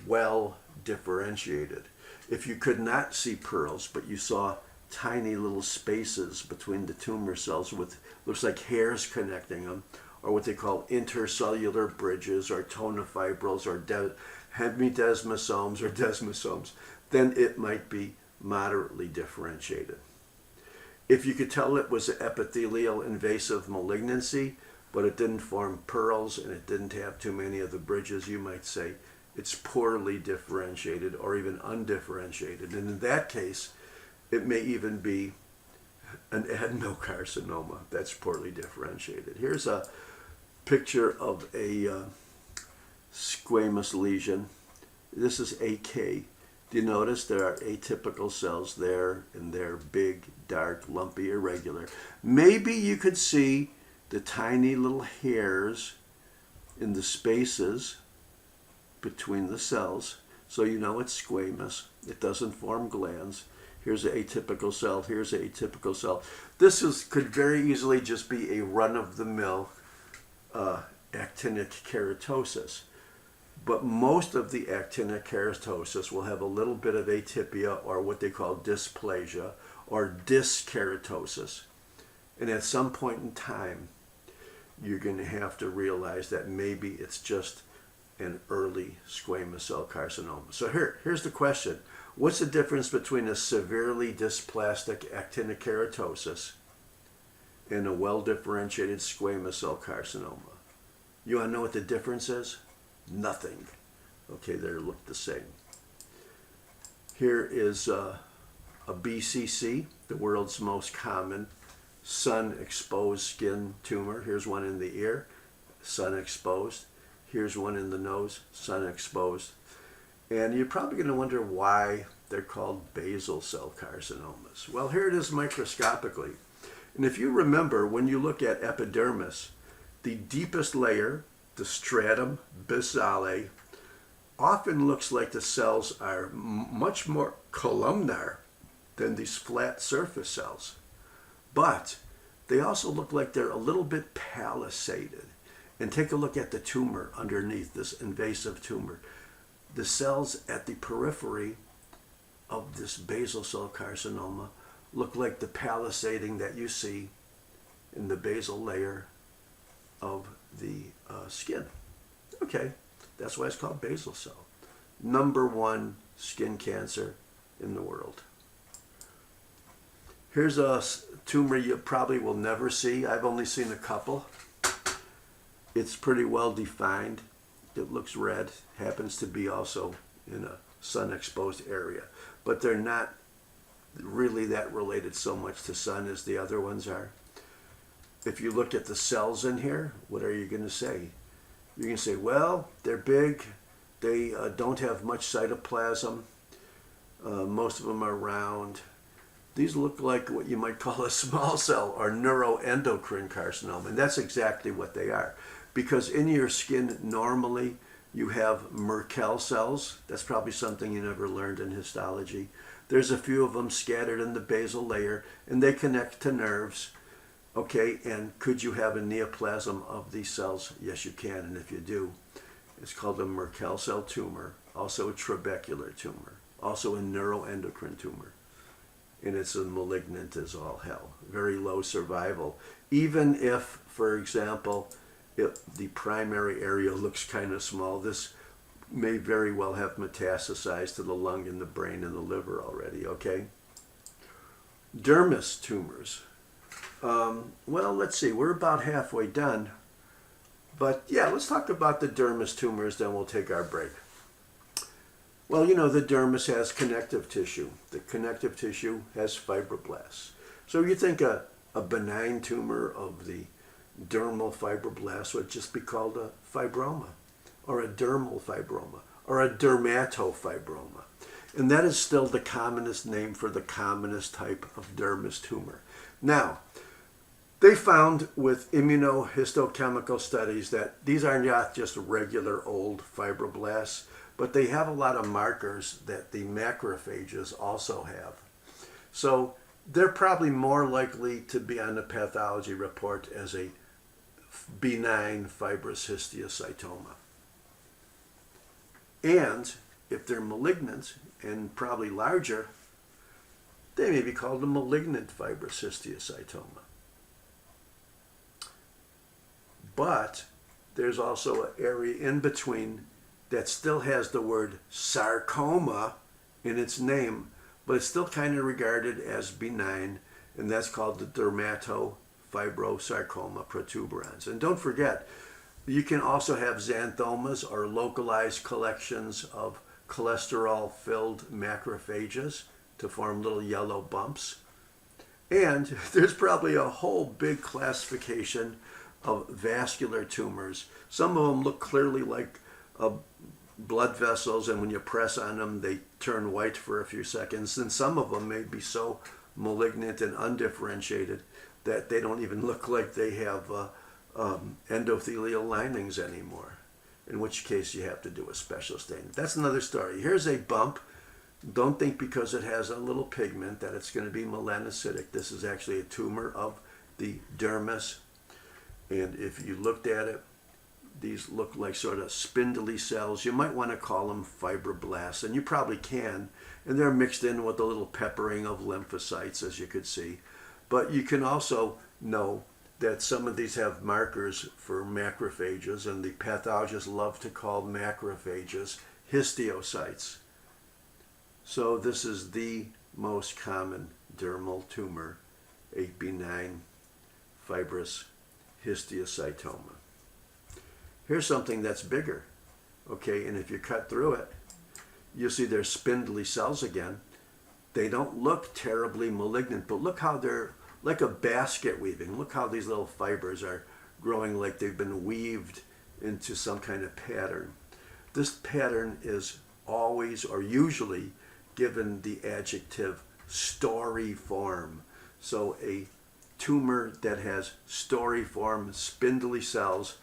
well differentiated. If you could not see pearls, but you saw tiny little spaces between the tumor cells with looks like hairs connecting them, or what they call intercellular bridges or tonofibrils or hemidesmosomes or desmosomes, then it might be moderately differentiated. If you could tell it was an epithelial invasive malignancy, but it didn't form pearls and it didn't have too many of the bridges, you might say it's poorly differentiated or even undifferentiated. And in that case, it may even be an adenocarcinoma that's poorly differentiated. Here's a picture of a squamous lesion. This is AK. Do you notice there are atypical cells there, and they're big, dark, lumpy, irregular? Maybe you could see the tiny little hairs in the spaces between the cells, so you know it's squamous. It doesn't form glands. Here's an atypical cell. Here's an atypical cell. This could very easily just be a run-of-the-mill actinic keratosis. But most of the actinic keratosis will have a little bit of atypia or what they call dysplasia or dyskeratosis. And at some point in time, you're going to have to realize that maybe it's just an early squamous cell carcinoma. So here's the question. What's the difference between a severely dysplastic actinic keratosis and a well-differentiated squamous cell carcinoma? You want to know what the difference is? Nothing. Okay, they look the same. Here is a BCC, the world's most common sun-exposed skin tumor. Here's one in the ear, sun-exposed. Here's one in the nose, sun-exposed. And you're probably going to wonder why they're called basal cell carcinomas. Well, here it is microscopically. And if you remember, when you look at epidermis, the deepest layer, the stratum basale, often looks like the cells are much more columnar than these flat surface cells. But they also look like they're a little bit palisaded. And take a look at the tumor underneath, this invasive tumor. The cells at the periphery of this basal cell carcinoma look like the palisading that you see in the basal layer of the skin. Okay, that's why it's called basal cell. #1 skin cancer in the world. Here's a tumor you probably will never see. I've only seen a couple. It's pretty well defined. It looks red, happens to be also in a sun-exposed area. But they're not really that related so much to sun as the other ones are. If you look at the cells in here, what are you going to say? You're going to say, well, they're big. They don't have much cytoplasm. Most of them are round. These look like what you might call a small cell or neuroendocrine carcinoma. And that's exactly what they are. Because in your skin, normally, you have Merkel cells. That's probably something you never learned in histology. There's a few of them scattered in the basal layer, and they connect to nerves. Okay, and could you have a neoplasm of these cells? Yes, you can, and if you do, it's called a Merkel cell tumor, also a trabecular tumor, also a neuroendocrine tumor. And it's a malignant as all hell. Very low survival. Even if, for example, if the primary area looks kind of small, this may very well have metastasized to the lung and the brain and the liver already, okay? Dermis tumors. Well, let's see, we're about halfway done. But yeah, let's talk about the dermis tumors, then we'll take our break. Well, the dermis has connective tissue. The connective tissue has fibroblasts. So you think a benign tumor of the dermal fibroblast would just be called a fibroma, or a dermal fibroma, or a dermatofibroma. And that is still the commonest name for the commonest type of dermis tumor. Now, they found with immunohistochemical studies that these are not just regular old fibroblasts, but they have a lot of markers that the macrophages also have. So they're probably more likely to be on the pathology report as a benign fibrous histiocytoma. And if they're malignant and probably larger, they may be called a malignant fibrous histiocytoma. But there's also an area in between that still has the word sarcoma in its name, but it's still kind of regarded as benign, and that's called the dermatofibrosarcoma protuberans. And don't forget, you can also have xanthomas or localized collections of cholesterol-filled macrophages to form little yellow bumps. And there's probably a whole big classification of vascular tumors. Some of them look clearly like blood vessels, and when you press on them, they turn white for a few seconds. And some of them may be so malignant and undifferentiated that they don't even look like they have endothelial linings anymore, in which case you have to do a special stain. That's another story. Here's a bump. Don't think because it has a little pigment that it's going to be melanocytic. This is actually a tumor of the dermis. And if you looked at it, these look like sort of spindly cells. You might want to call them fibroblasts, and you probably can. And they're mixed in with a little peppering of lymphocytes, as you could see. But you can also know that some of these have markers for macrophages, and the pathologists love to call macrophages histiocytes. So this is the most common dermal tumor, a benign fibrous histiocytoma. Here's something that's bigger, okay, and if you cut through it, you'll see there's spindly cells again. They don't look terribly malignant, but look how they're like a basket weaving. Look how these little fibers are growing like they've been weaved into some kind of pattern. This pattern is always or usually given the adjective storiform. So a tumor that has storiform spindly cells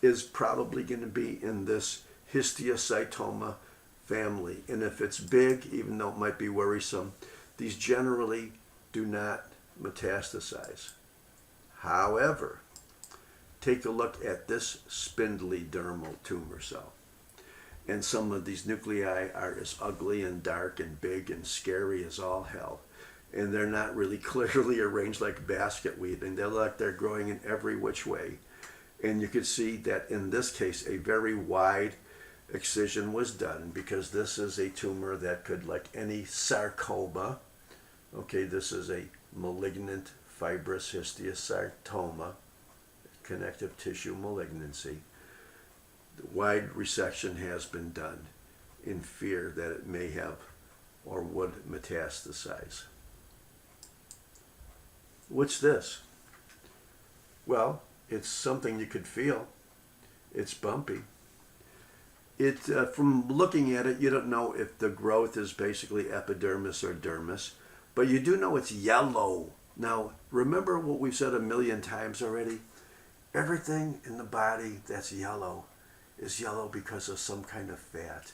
is probably going to be in this histiocytoma family. And if it's big, even though it might be worrisome, these generally do not metastasize. However, take a look at this spindly dermal tumor cell. And some of these nuclei are as ugly and dark and big and scary as all hell. And they're not really clearly arranged like basket weaving. They look like they're growing in every which way. And you could see that in this case, a very wide excision was done because this is a tumor that could, like any sarcoma, okay, this is a malignant fibrous histiocytoma, connective tissue malignancy. The wide resection has been done in fear that it may have or would metastasize. What's this? Well, it's something you could feel. It's bumpy. From looking at it, you don't know if the growth is basically epidermis or dermis, but you do know it's yellow. Now, remember what we've said a million times already? Everything in the body that's yellow is yellow because of some kind of fat,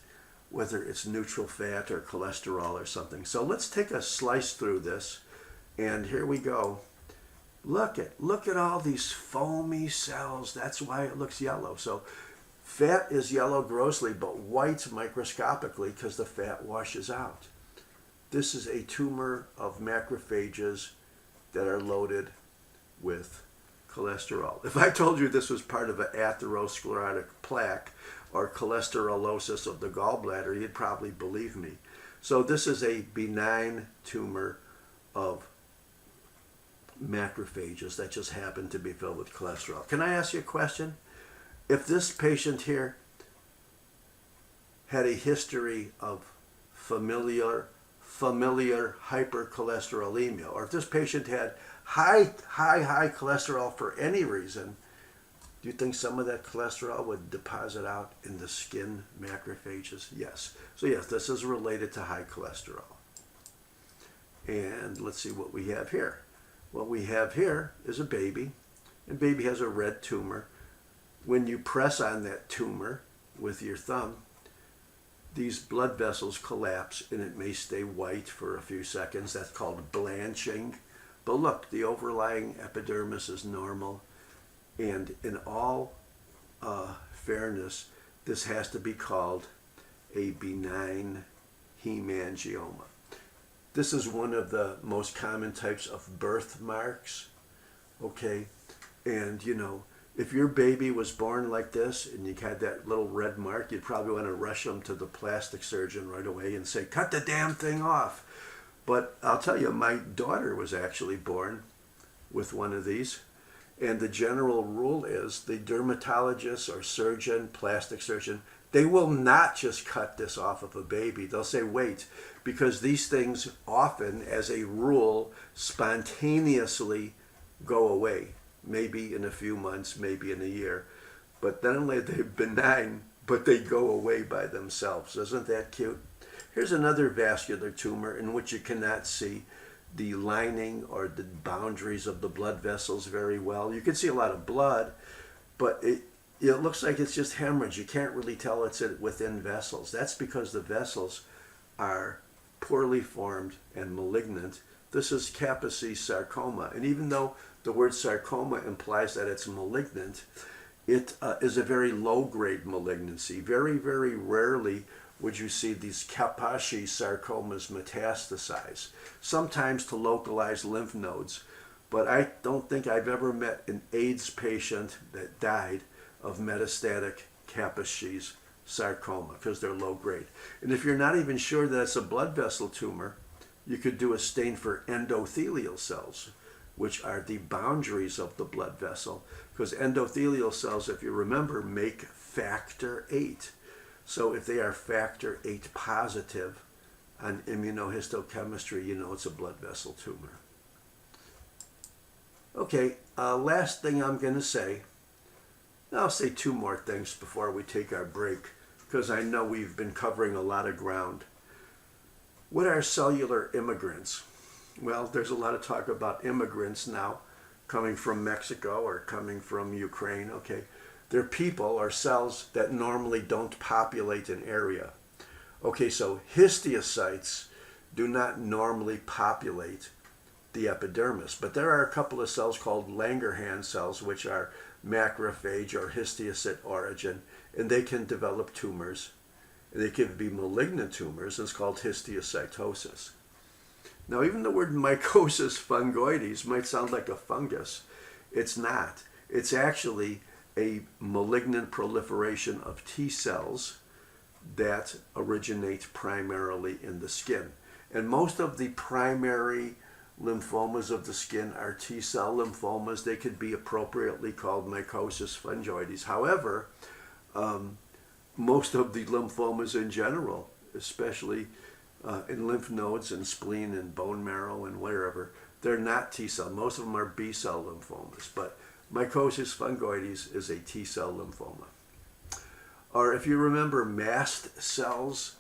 whether it's neutral fat or cholesterol or something. So let's take a slice through this, and here we go. Look at all these foamy cells. That's why it looks yellow. So fat is yellow grossly, but white microscopically because the fat washes out. This is a tumor of macrophages that are loaded with cholesterol. If I told you this was part of an atherosclerotic plaque or cholesterolosis of the gallbladder, you'd probably believe me. So this is a benign tumor of macrophages that just happen to be filled with cholesterol. Can I ask you a question? If this patient here had a history of familiar hypercholesterolemia, or if this patient had high cholesterol for any reason, do you think some of that cholesterol would deposit out in the skin macrophages? Yes. So yes, this is related to high cholesterol. And let's see what we have here. What we have here is a baby, and baby has a red tumor. When you press on that tumor with your thumb, these blood vessels collapse and it may stay white for a few seconds. That's called blanching. But look, the overlying epidermis is normal. And in all fairness, this has to be called a benign hemangioma. This is one of the most common types of birthmarks. Okay? And you know, if your baby was born like this and you had that little red mark, you'd probably want to rush them to the plastic surgeon right away and say, cut the damn thing off. But I'll tell you, my daughter was actually born with one of these. And the general rule is the dermatologist or surgeon, plastic surgeon, they will not just cut this off of a baby. They'll say, wait, because these things often, as a rule, spontaneously go away. Maybe in a few months, maybe in a year. But not only are they benign, but they go away by themselves. Isn't that cute? Here's another vascular tumor in which you cannot see the lining or the boundaries of the blood vessels very well. You can see a lot of blood, but it looks like it's just hemorrhage. You can't really tell it's within vessels. That's because the vessels are poorly formed and malignant. This is Kaposi sarcoma. And even though the word sarcoma implies that it's malignant, it is a very low-grade malignancy. Very, very rarely would you see these Kaposi sarcomas metastasize, sometimes to localized lymph nodes. But I don't think I've ever met an AIDS patient that died of metastatic Kaposi sarcoma because they're low-grade. And if you're not even sure that it's a blood vessel tumor, you could do a stain for endothelial cells, which are the boundaries of the blood vessel, because endothelial cells, if you remember, make factor VIII. So if they are factor VIII positive on immunohistochemistry, you know it's a blood vessel tumor. Okay, last thing I'm going to say, I'll say two more things before we take our break, because I know we've been covering a lot of ground. What are cellular immigrants? Well, there's a lot of talk about immigrants now coming from Mexico or coming from Ukraine. Okay, they're people or cells that normally don't populate an area. Okay, so histiocytes do not normally populate the epidermis, but there are a couple of cells called Langerhans cells, which are macrophage or histiocyte origin, and they can develop tumors. They can be malignant tumors, and it's called histiocytosis. Now, even the word mycosis fungoides might sound like a fungus. It's not. It's actually a malignant proliferation of T cells that originate primarily in the skin. And most of the primary lymphomas of the skin are T cell lymphomas. They could be appropriately called mycosis fungoides. However, most of the lymphomas in general, especially in lymph nodes and spleen and bone marrow and wherever, they're not T cell. Most of them are B cell lymphomas, but mycosis fungoides is a T cell lymphoma. Or if you remember mast cells,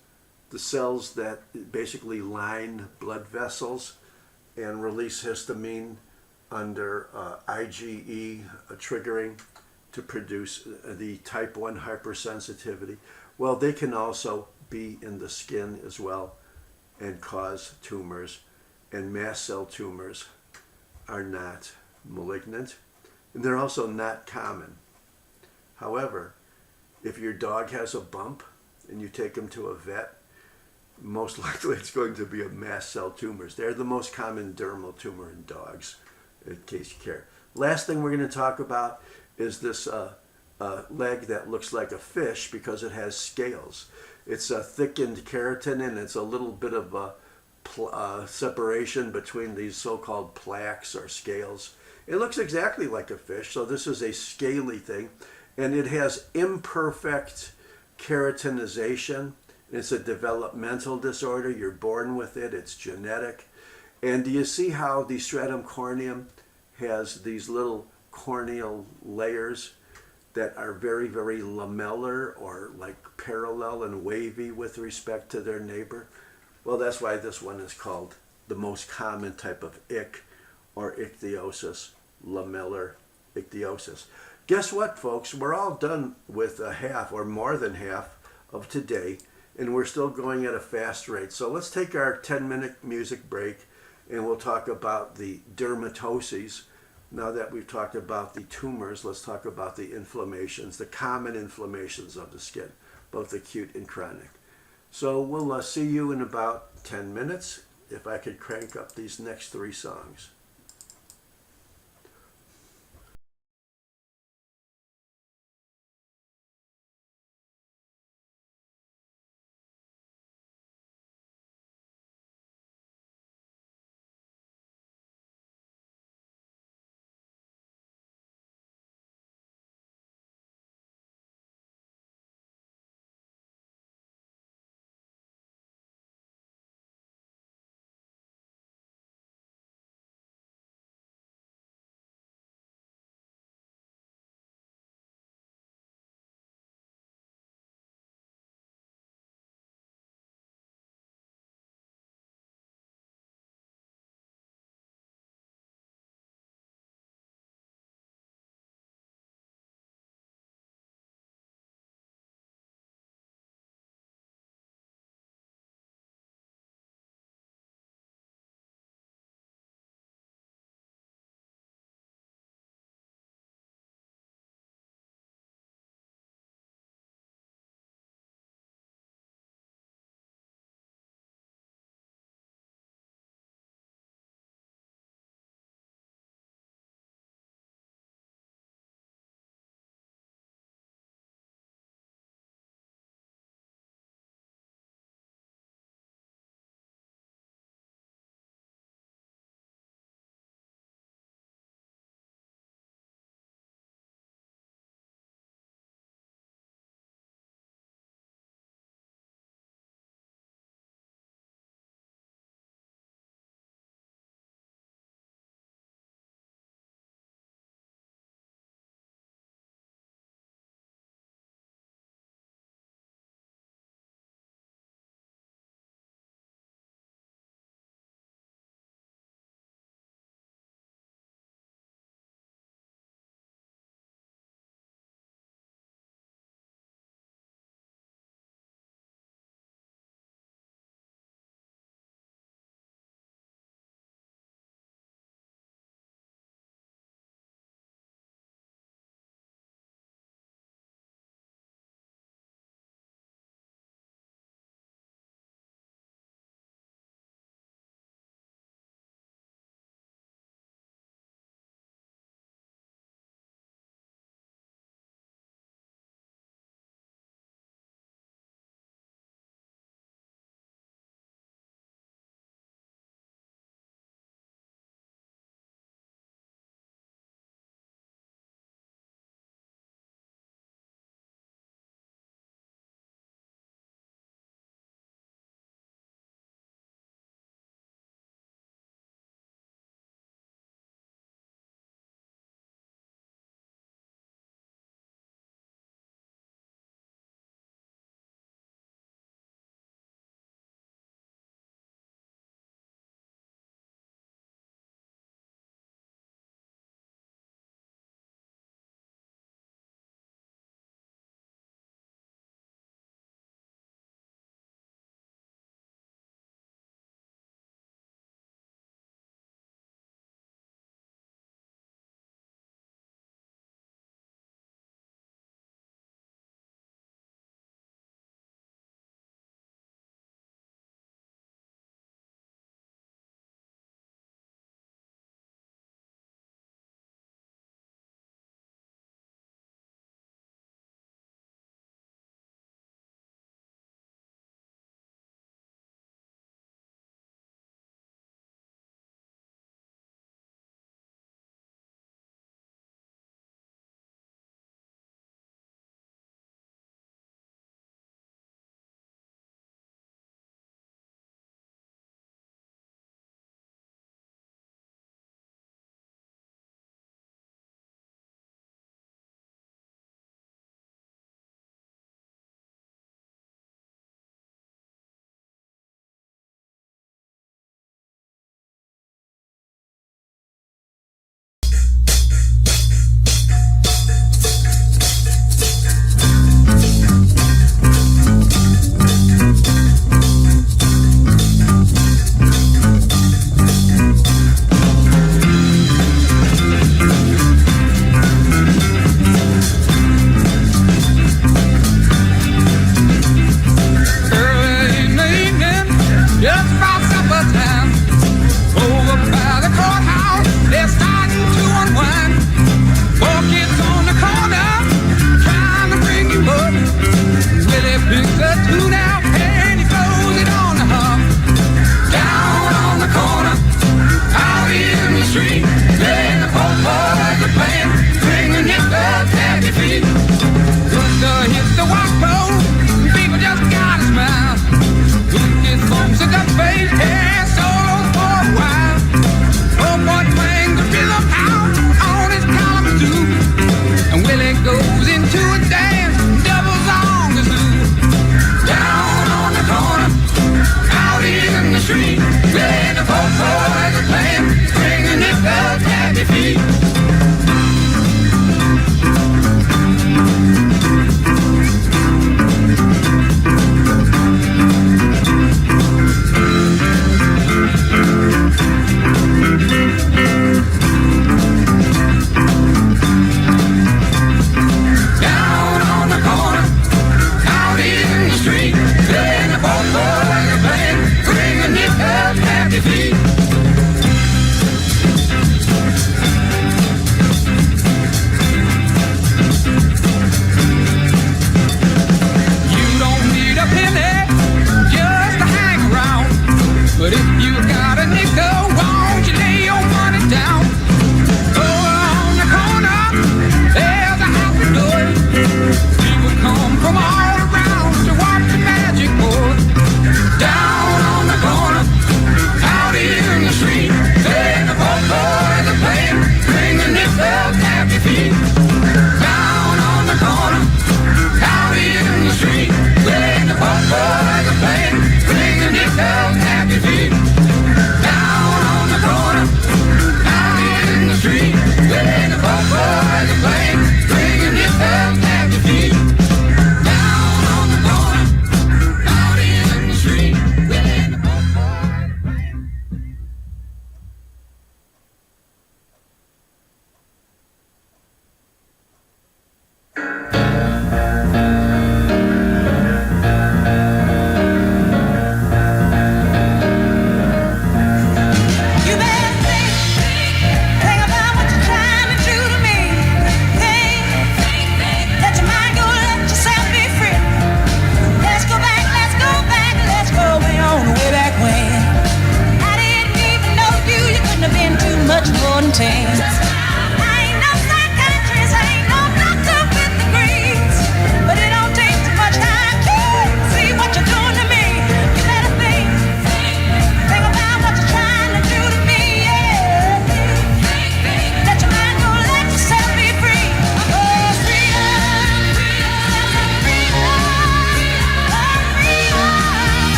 the cells that basically line blood vessels and release histamine under IgE triggering to produce the type 1 hypersensitivity. Well, they can also be in the skin as well and cause tumors. And mast cell tumors are not malignant, and they're also not common. However, if your dog has a bump and you take him to a vet, most likely it's going to be a mast cell tumors. They're the most common dermal tumor in dogs, in case you care. Last thing we're going to talk about is this leg that looks like a fish because it has scales. It's a thickened keratin, and it's a little bit of a separation between these so-called plaques or scales. It looks exactly like a fish, so this is a scaly thing, and it has imperfect keratinization. It's a developmental disorder. You're born with it. It's genetic. And do you see how the stratum corneum has these little corneal layers that are very, very lamellar or like parallel and wavy with respect to their neighbor? Well, that's why this one is called the most common type of ick or ichthyosis, lamellar ichthyosis. Guess what, folks? We're all done with a half or more than half of today, and we're still going at a fast rate. So let's take our 10-minute music break, and we'll talk about the dermatoses. Now that we've talked about the tumors, let's talk about the inflammations, the common inflammations of the skin, both acute and chronic. So we'll see you in about 10 minutes, if I could crank up these next 3 songs.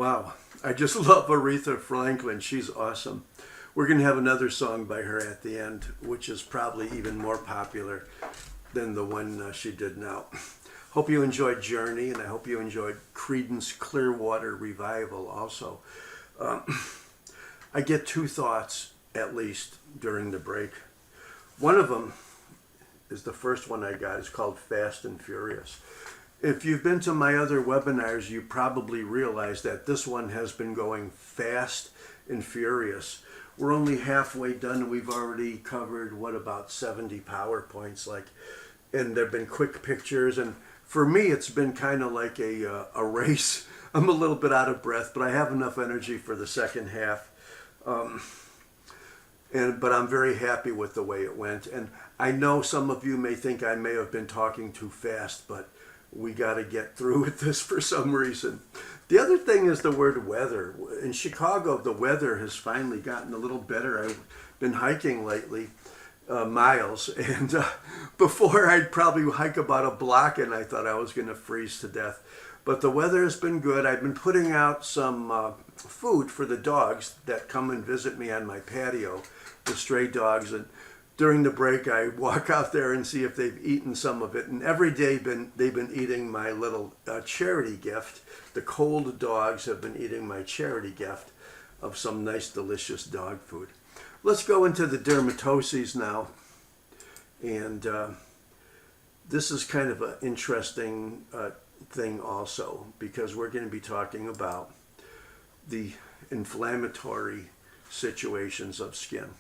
Wow. I just love Aretha Franklin. She's awesome. We're going to have another song by her at the end, which is probably even more popular than the one she did now. Hope you enjoyed Journey, and I hope you enjoyed Creedence Clearwater Revival also. I get two thoughts, at least, during the break. One of them is the first one I got. It's called Fast and Furious. If you've been to my other webinars, you probably realize that this one has been going fast and furious. We're only halfway done. We've already covered, about 70 PowerPoints, and there have been quick pictures. And for me, it's been kind of like a race. I'm a little bit out of breath, but I have enough energy for the second half. But I'm very happy with the way it went. And I know some of you may think I may have been talking too fast, but we got to get through with this for some reason. The other thing is the word weather. In Chicago, the weather has finally gotten a little better. I've been hiking lately, miles, and before I'd probably hike about a block and I thought I was going to freeze to death. But the weather has been good. I've been putting out some food for the dogs that come and visit me on my patio, the stray dogs, and during the break, I walk out there and see if they've eaten some of it. And every day they've been eating my little charity gift. The cold dogs have been eating my charity gift of some nice, delicious dog food. Let's go into the dermatoses now. And this is kind of an interesting thing also, because we're going to be talking about the inflammatory situations of skin.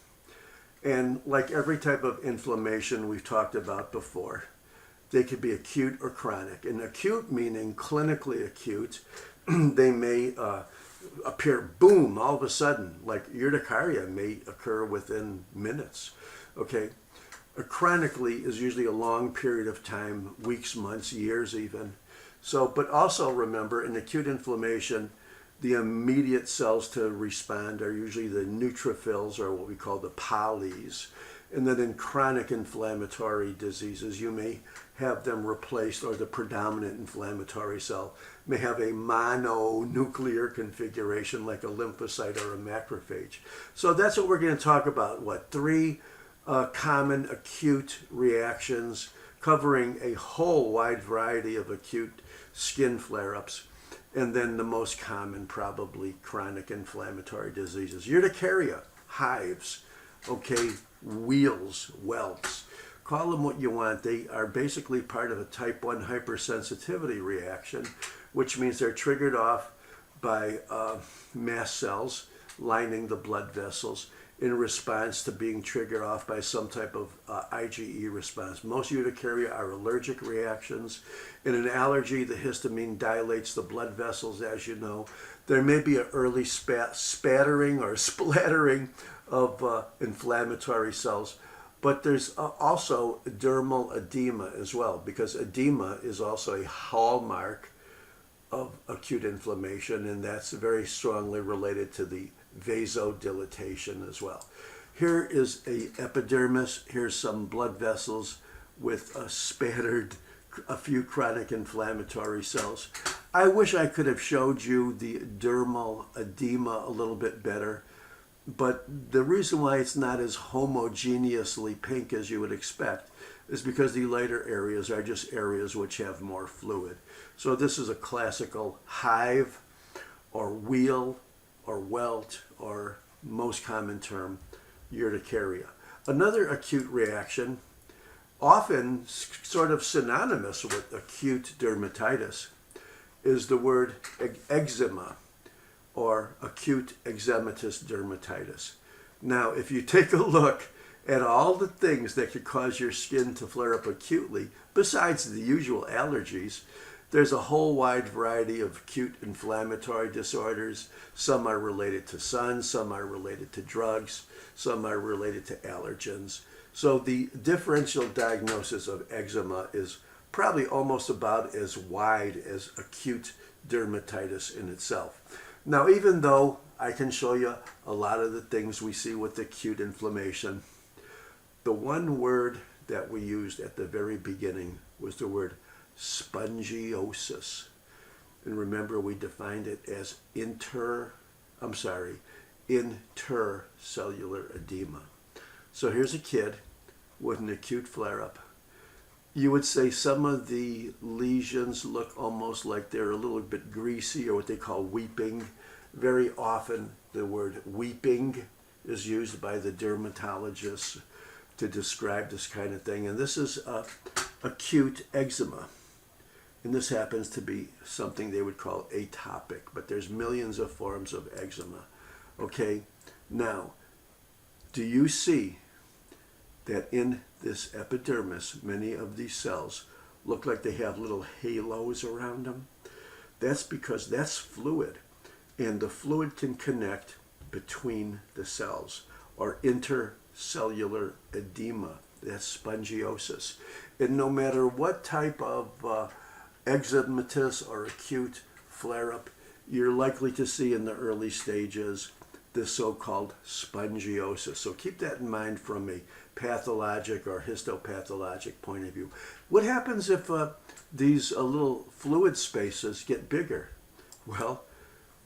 And like every type of inflammation we've talked about before, they could be acute or chronic. And acute meaning clinically acute, they may appear, boom, all of a sudden, like urticaria may occur within minutes. Okay, chronically is usually a long period of time, weeks, months, years even. So, but also remember, in acute inflammation, the immediate cells to respond are usually the neutrophils, or what we call the polys. And then in chronic inflammatory diseases, you may have them replaced, or the predominant inflammatory cell may have a mononuclear configuration like a lymphocyte or a macrophage. So that's what we're going to talk about. Three common acute reactions covering a whole wide variety of acute skin flare-ups. And then the most common, probably chronic inflammatory diseases. Urticaria, hives, okay, wheals, welts. Call them what you want. They are basically part of a type 1 hypersensitivity reaction, which means they're triggered off by mast cells lining the blood vessels in response to being triggered off by some type of IgE response. Most urticaria are allergic reactions. In an allergy, the histamine dilates the blood vessels, as you know. There may be an early spattering or splattering of inflammatory cells, but there's also dermal edema as well, because edema is also a hallmark of acute inflammation, and that's very strongly related to the vasodilatation as well. Here is a epidermis. Here's some blood vessels with a few chronic inflammatory cells. I wish I could have showed you the dermal edema a little bit better, but the reason why it's not as homogeneously pink as you would expect is because the lighter areas are just areas which have more fluid. So this is a classical hive or wheal or welt, or most common term, urticaria. Another acute reaction, often sort of synonymous with acute dermatitis, is the word eczema, or acute eczematous dermatitis. Now, if you take a look at all the things that could cause your skin to flare up acutely, besides the usual allergies, there's a whole wide variety of acute inflammatory disorders. Some are related to sun, some are related to drugs, some are related to allergens. So the differential diagnosis of eczema is probably almost about as wide as acute dermatitis in itself. Now, even though I can show you a lot of the things we see with acute inflammation, the one word that we used at the very beginning was the word spongiosis. And remember, we defined it as intercellular edema. So here's a kid with an acute flare-up. You would say some of the lesions look almost like they're a little bit greasy, or what they call weeping. Very often the word weeping is used by the dermatologists to describe this kind of thing. And this is acute eczema. And this happens to be something they would call atopic, but there's millions of forms of eczema. Okay, now, do you see that in this epidermis, many of these cells look like they have little halos around them? That's because that's fluid, and the fluid can connect between the cells, or intercellular edema. That's spongiosis. And no matter what type of eczematous or acute flare-up, you're likely to see in the early stages this so-called spongiosis. So keep that in mind from a pathologic or histopathologic point of view. What happens if these little fluid spaces get bigger? Well,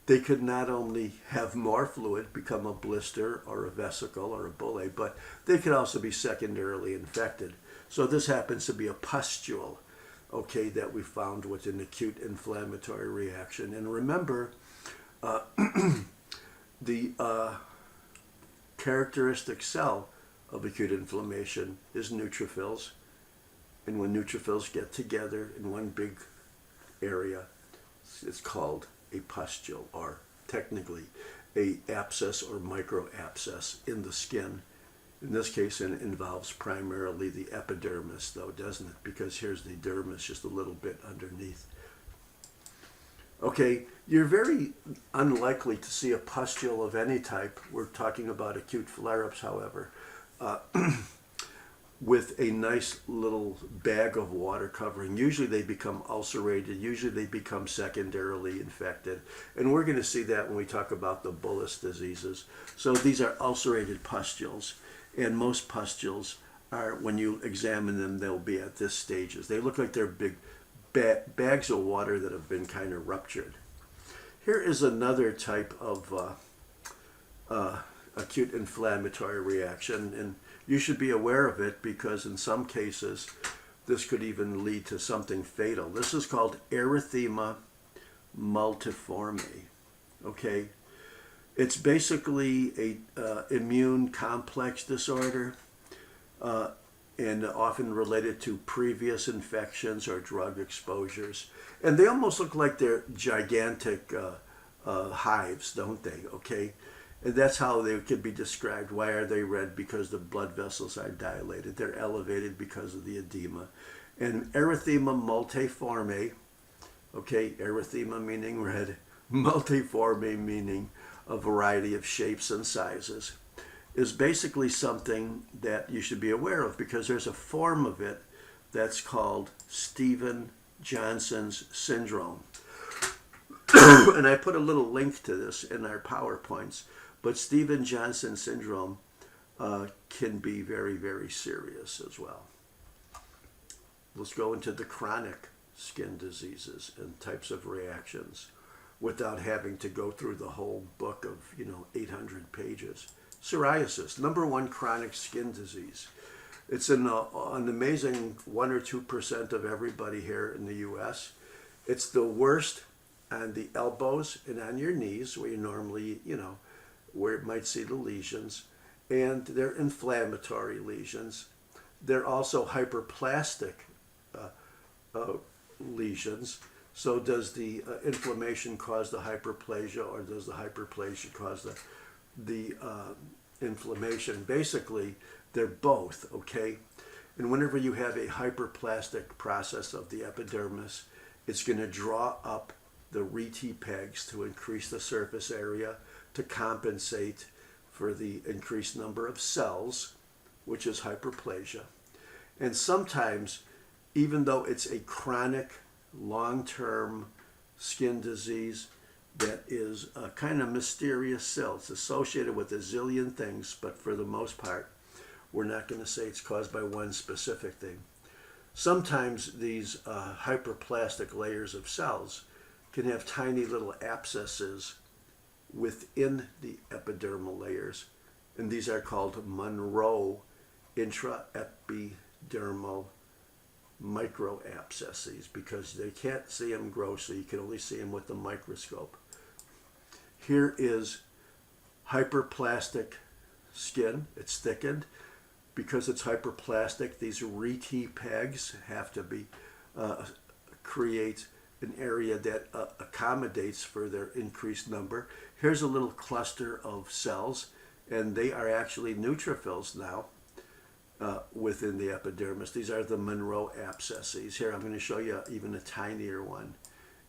they could not only have more fluid, become a blister or a vesicle or a bullae, but they could also be secondarily infected. So this happens to be a pustule, okay, that we found with an acute inflammatory reaction. And remember, the characteristic cell of acute inflammation is neutrophils. And when neutrophils get together in one big area, it's called a pustule, or technically a abscess or microabscess in the skin. In this case, it involves primarily the epidermis, though, doesn't it? Because here's the dermis just a little bit underneath. Okay, you're very unlikely to see a pustule of any type. We're talking about acute flare-ups, however, with a nice little bag of water covering. Usually they become ulcerated. Usually they become secondarily infected. And we're going to see that when we talk about the bullous diseases. So these are ulcerated pustules. And most pustules are, when you examine them, they'll be at this stages. They look like they're big bags of water that have been kind of ruptured. Here is another type of acute inflammatory reaction, and you should be aware of it because in some cases this could even lead to something fatal. This is called erythema multiforme. Okay, it's basically a immune complex disorder, and often related to previous infections or drug exposures. And they almost look like they're gigantic hives, don't they? Okay, and that's how they could be described. Why are they red? Because the blood vessels are dilated. They're elevated because of the edema. And erythema multiforme, okay, erythema meaning red, multiforme meaning a variety of shapes and sizes, is basically something that you should be aware of because there's a form of it that's called Stevens-Johnson's syndrome. And I put a little link to this in our PowerPoints, but Stevens-Johnson syndrome can be very, very serious as well. Let's go into the chronic skin diseases and types of reactions without having to go through the whole book of 800 pages. Psoriasis, number one chronic skin disease. It's an amazing 1 or 2% of everybody here in the U.S. It's the worst on the elbows and on your knees, where you normally, where it might see the lesions. And they're inflammatory lesions. They're also hyperplastic lesions. So does the inflammation cause the hyperplasia, or does the hyperplasia cause the inflammation? Basically, they're both, okay? And whenever you have a hyperplastic process of the epidermis, it's going to draw up the rete pegs to increase the surface area to compensate for the increased number of cells, which is hyperplasia. And sometimes, even though it's a chronic, long-term skin disease that is a kind of mysterious cell, it's associated with a zillion things, but for the most part, we're not going to say it's caused by one specific thing. Sometimes these hyperplastic layers of cells can have tiny little abscesses within the epidermal layers, and these are called Monroe intraepidermal microabscesses because they can't see them grow, so you can only see them with the microscope. Here is hyperplastic skin. It's thickened. Because it's hyperplastic, these RT pegs have to be create an area that accommodates for their increased number. Here's a little cluster of cells, and they are actually neutrophils now within the epidermis. These are the Monroe abscesses. Here, I'm going to show you even a tinier one.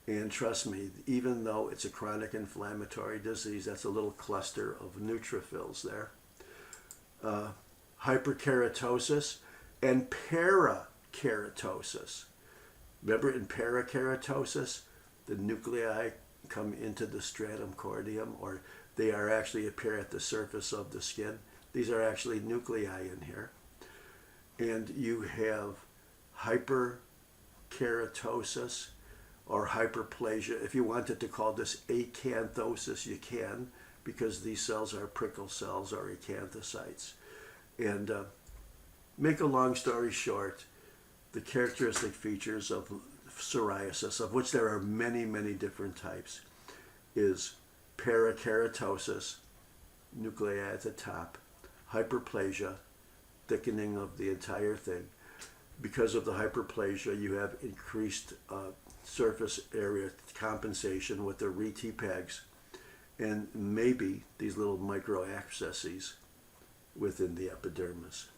And trust me, even though it's a chronic inflammatory disease, that's a little cluster of neutrophils there. Hyperkeratosis and parakeratosis. Remember, in parakeratosis, the nuclei come into the stratum corneum, or they are actually appear at the surface of the skin. These are actually nuclei in here. And you have hyperkeratosis or hyperplasia. If you wanted to call this acanthosis, you can, because these cells are prickle cells or acanthocytes. And make a long story short, the characteristic features of psoriasis, of which there are many, many different types, is parakeratosis, nuclei at the top, hyperplasia, thickening of the entire thing. Because of the hyperplasia, you have increased surface area compensation with the RT pegs, and maybe these little micro abscesses within the epidermis.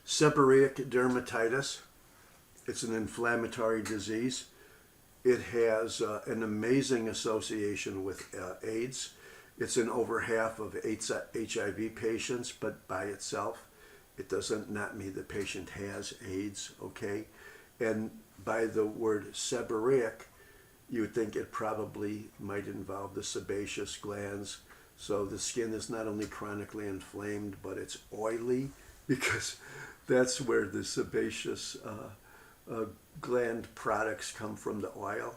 Seborrheic dermatitis. It's an inflammatory disease. It has an amazing association with AIDS. It's in over half of HIV patients, but by itself, it doesn't not mean the patient has AIDS, okay? And by the word seborrheic, you would think it probably might involve the sebaceous glands. So the skin is not only chronically inflamed, but it's oily, because that's where the sebaceous gland products come from, the oil.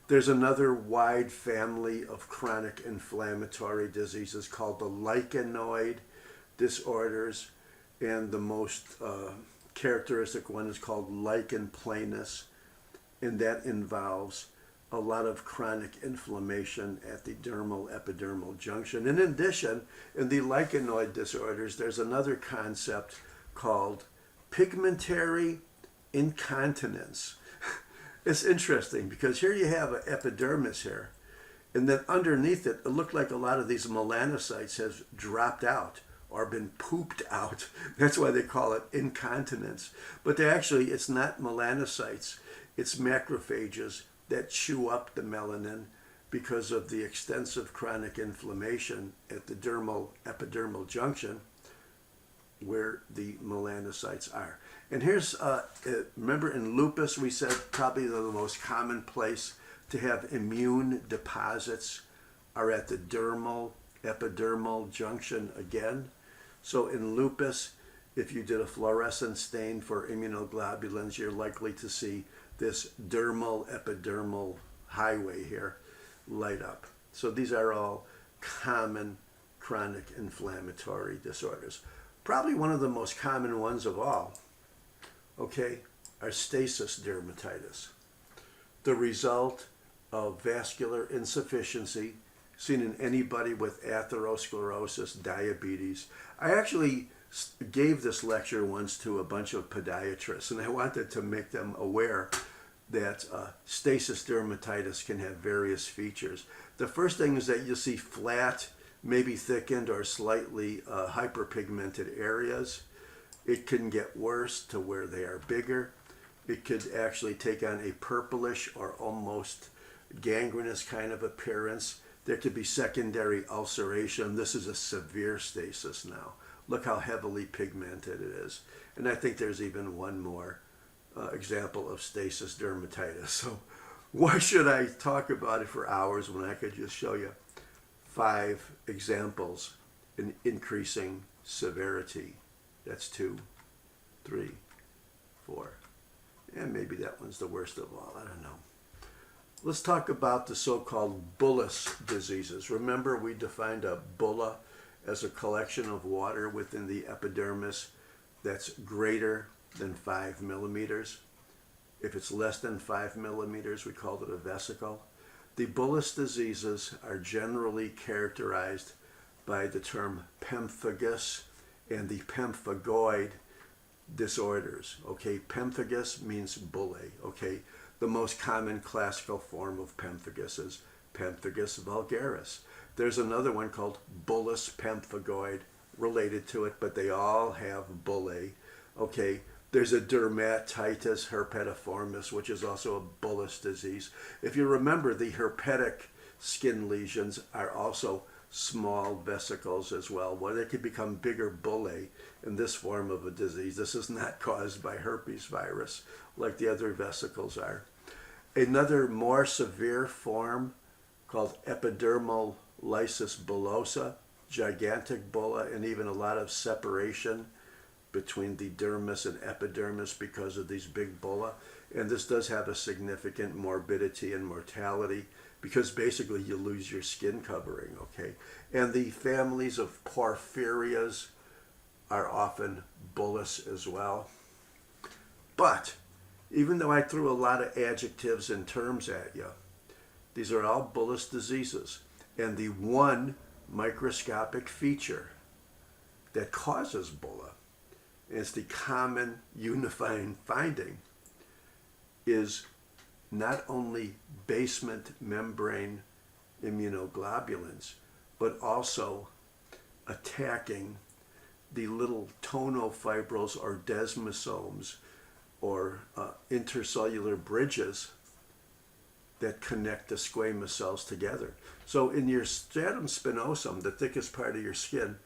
There's another wide family of chronic inflammatory diseases called the lichenoid disorders, and the most characteristic one is called lichen planus, and that involves a lot of chronic inflammation at the dermal-epidermal junction. And in addition, in the lichenoid disorders, there's another concept called pigmentary incontinence. It's interesting because here you have an epidermis here, and then underneath it, it looked like a lot of these melanocytes have dropped out or been pooped out. That's why they call it incontinence. But it's not melanocytes, it's macrophages that chew up the melanin because of the extensive chronic inflammation at the dermal-epidermal junction where the melanocytes are. And here's, remember in lupus, we said probably the most common place to have immune deposits are at the dermal-epidermal junction again. So in lupus, if you did a fluorescent stain for immunoglobulins, you're likely to see this dermal-epidermal highway here light up. So these are all common chronic inflammatory disorders. Probably one of the most common ones of all, okay, are stasis dermatitis, the result of vascular insufficiency seen in anybody with atherosclerosis, diabetes. I actually gave this lecture once to a bunch of podiatrists, and I wanted to make them aware that stasis dermatitis can have various features. The first thing is that you'll see flat, maybe thickened or slightly hyperpigmented areas. It can get worse to where they are bigger. It could actually take on a purplish or almost gangrenous kind of appearance. There could be secondary ulceration. This is a severe stasis now. Look how heavily pigmented it is. And I think there's even one more example of stasis dermatitis. So why should I talk about it for hours when I could just show you 5 examples in increasing severity? That's 2, 3, 4. And maybe that one's the worst of all. I don't know. Let's talk about the so-called bullous diseases. Remember, we defined a bulla as a collection of water within the epidermis that's greater than 5 millimeters. If it's less than 5 millimeters, we call it a vesicle. The bullous diseases are generally characterized by the term pemphigus and the pemphigoid disorders. Okay, pemphigus means bullae. Okay, the most common classical form of pemphigus is pemphigus vulgaris. There's another one called bullous pemphigoid related to it, but they all have bullae. Okay, there's a dermatitis herpetiformis, which is also a bullous disease. If you remember, the herpetic skin lesions are also small vesicles as well, where they could become bigger bullae in this form of a disease. This is not caused by herpes virus like the other vesicles are. Another more severe form called epidermal lysis bullosa, gigantic bulla, and even a lot of separation between the dermis and epidermis because of these big bulla. And this does have a significant morbidity and mortality because basically you lose your skin covering, okay? And the families of porphyrias are often bullous as well. But even though I threw a lot of adjectives and terms at you, these are all bullous diseases. And the one microscopic feature that causes bulla, and it's the common unifying finding, is not only basement membrane immunoglobulins, but also attacking the little tonofibrils or desmosomes or intercellular bridges that connect the squamous cells together. So in your stratum spinosum, the thickest part of your skin,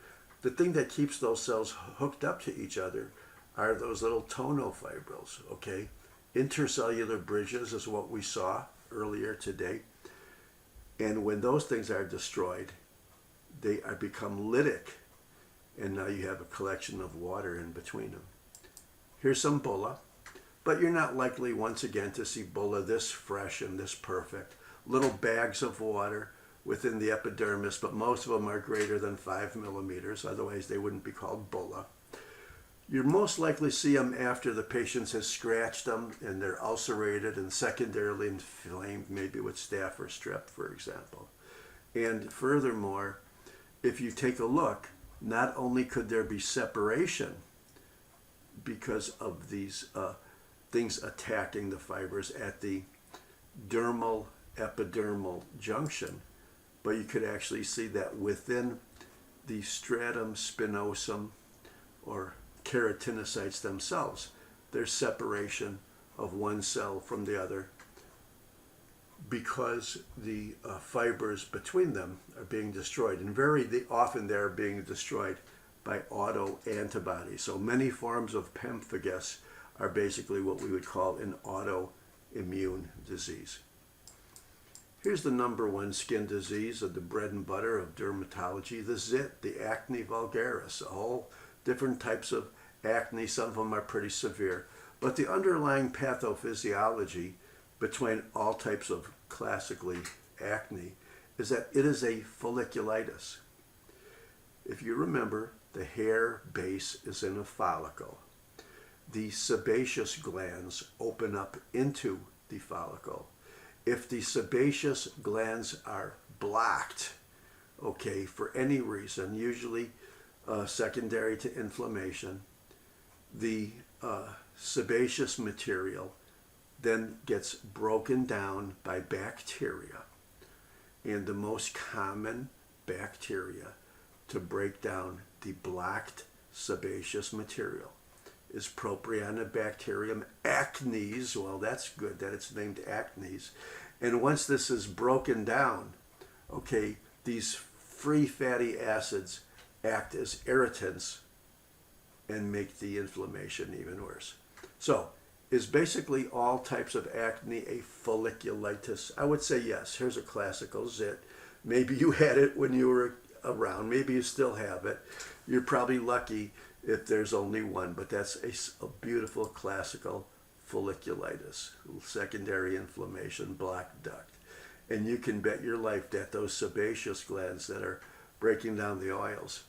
the thing that keeps those cells hooked up to each other are those little tonofibrils, okay? Intercellular bridges is what we saw earlier today. And when those things are destroyed, they are become lytic, and now you have a collection of water in between them. Here's some bulla, but you're not likely once again to see bulla this fresh and this perfect. Little bags of water within the epidermis, but most of them are greater than 5 millimeters, otherwise they wouldn't be called bulla. You most likely see them after the patient has scratched them and they're ulcerated and secondarily inflamed, maybe with staph or strep, for example. And furthermore, if you take a look, not only could there be separation because of these things attacking the fibers at the dermal epidermal junction, but you could actually see that within the stratum spinosum or keratinocytes themselves, there's separation of one cell from the other because the fibers between them are being destroyed, and very often they're being destroyed by autoantibodies. So many forms of pemphigus are basically what we would call an autoimmune disease. Here's the number one skin disease of the bread and butter of dermatology, the zit, the acne vulgaris, all different types of acne. Some of them are pretty severe. But the underlying pathophysiology between all types of classically acne is that it is a folliculitis. If you remember, the hair base is in a follicle. The sebaceous glands open up into the follicle. If the sebaceous glands are blocked, okay, for any reason, usually secondary to inflammation, the sebaceous material then gets broken down by bacteria. And the most common bacteria to break down the blocked sebaceous material is Propionibacterium acnes. Well, that's good that it's named acnes. And once this is broken down, okay, these free fatty acids act as irritants and make the inflammation even worse. So, is basically all types of acne a folliculitis? I would say yes. Here's a classical zit. Maybe you had it when you were around. Maybe you still have it. You're probably lucky if there's only one, but that's a beautiful classical folliculitis, secondary inflammation, black duct. And you can bet your life that those sebaceous glands that are breaking down the oils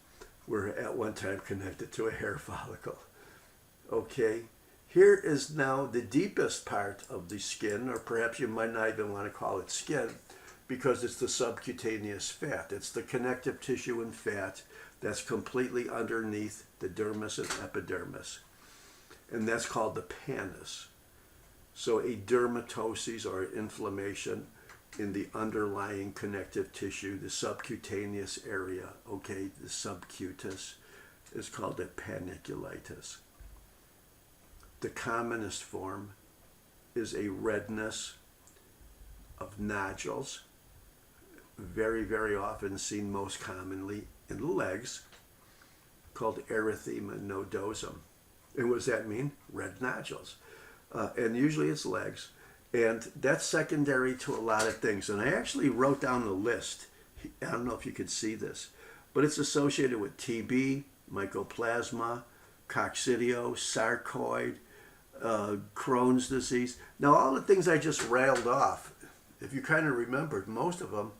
were at one time connected to a hair follicle. Okay, here is now the deepest part of the skin, or perhaps you might not even want to call it skin, because it's the subcutaneous fat. It's the connective tissue and fat that's completely underneath the dermis and epidermis. And that's called the pannus. So a dermatosis, or inflammation in the underlying connective tissue, the subcutaneous area, okay, the subcutis, is called a panniculitis. The commonest form is a redness of nodules, very, very often seen most commonly in the legs, called erythema nodosum. And what does that mean? Red nodules. And usually it's legs. And that's secondary to a lot of things. And I actually wrote down the list. I don't know if you could see this, but it's associated with TB, mycoplasma, coccidio, sarcoid, Crohn's disease. Now, all the things I just railed off, if you kind of remembered, most of them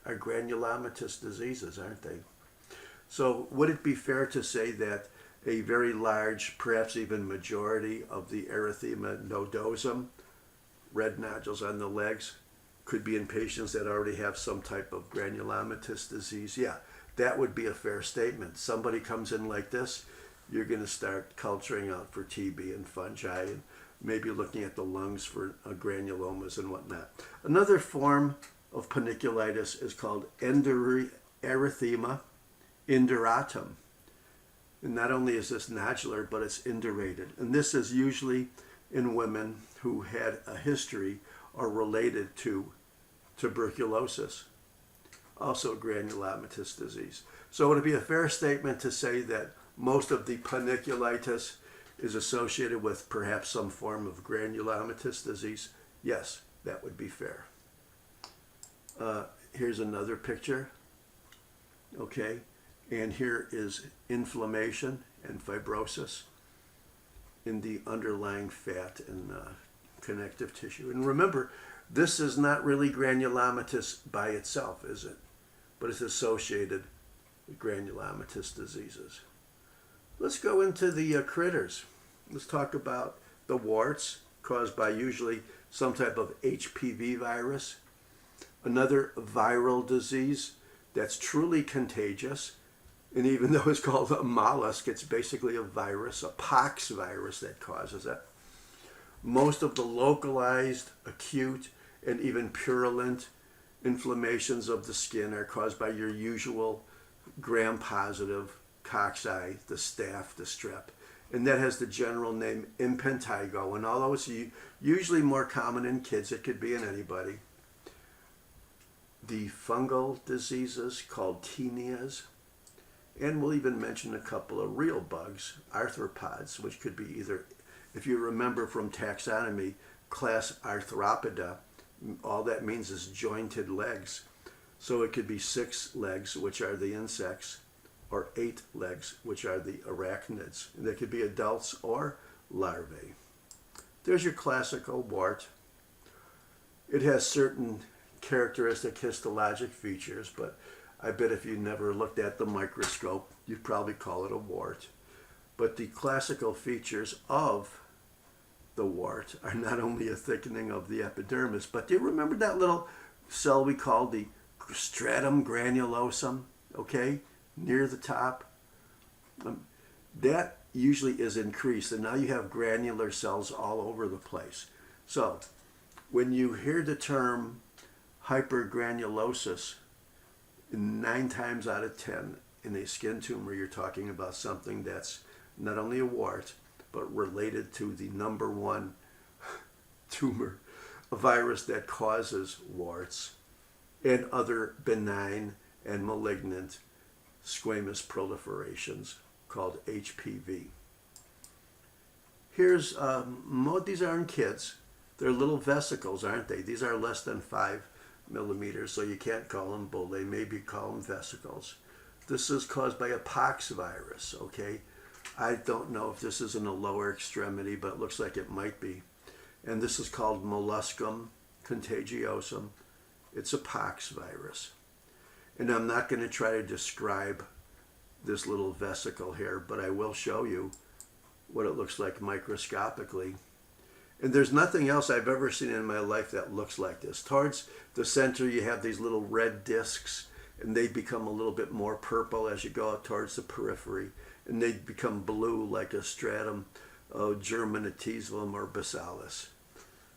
are granulomatous diseases, aren't they? So would it be fair to say that a very large, perhaps even majority of the erythema nodosum, red nodules on the legs, could be in patients that already have some type of granulomatous disease? Yeah, that would be a fair statement. Somebody comes in like this, you're going to start culturing out for TB and fungi, and maybe looking at the lungs for granulomas and whatnot. Another form of panniculitis is called erythema induratum. And not only is this nodular, but it's indurated. And this is usually in women who had a history or related to tuberculosis, also granulomatous disease. So would it be a fair statement to say that most of the panniculitis is associated with perhaps some form of granulomatous disease? Yes, that would be fair. Here's another picture. Okay, and here is inflammation and fibrosis in the underlying fat and connective tissue. And remember, this is not really granulomatous by itself, is it? But it's associated with granulomatous diseases. Let's go into the critters. Let's talk about the warts caused by usually some type of HPV virus. Another viral disease that's truly contagious, and even though it's called a mollusk, it's basically a virus, a pox virus that causes it. Most of the localized, acute, and even purulent inflammations of the skin are caused by your usual gram-positive cocci, the staph, the strep. And that has the general name impetigo. And although it's usually more common in kids, it could be in anybody. The fungal diseases called tenias. And we'll even mention a couple of real bugs, arthropods, which could be either, if you remember from taxonomy, class Arthropoda, all that means is jointed legs. So it could be 6 legs, which are the insects, or 8 legs, which are the arachnids. And they could be adults or larvae. There's your classical wart. It has certain characteristic histologic features, but I bet if you never looked at the microscope, you'd probably call it a wart. But the classical features of the wart are not only a thickening of the epidermis, but do you remember that little cell we called the stratum granulosum, okay, near the top? That usually is increased, and now you have granular cells all over the place. So when you hear the term hypergranulosis, 9 times out of 10 in a skin tumor, you're talking about something that's not only a wart, but related to the number one tumor, a virus that causes warts and other benign and malignant squamous proliferations called HPV. Here's, these aren't kids. They're little vesicles, aren't they? These are less than 5 millimeters, so you can't call them bullae, maybe call them vesicles. This is caused by a pox virus, okay? I don't know if this is in the lower extremity, but it looks like it might be. And this is called molluscum contagiosum. It's a pox virus. And I'm not going to try to describe this little vesicle here, but I will show you what it looks like microscopically. And there's nothing else I've ever seen in my life that looks like this. Towards the center, you have these little red discs, and they become a little bit more purple as you go out towards the periphery, and they become blue like a stratum of germinativum or bacillus.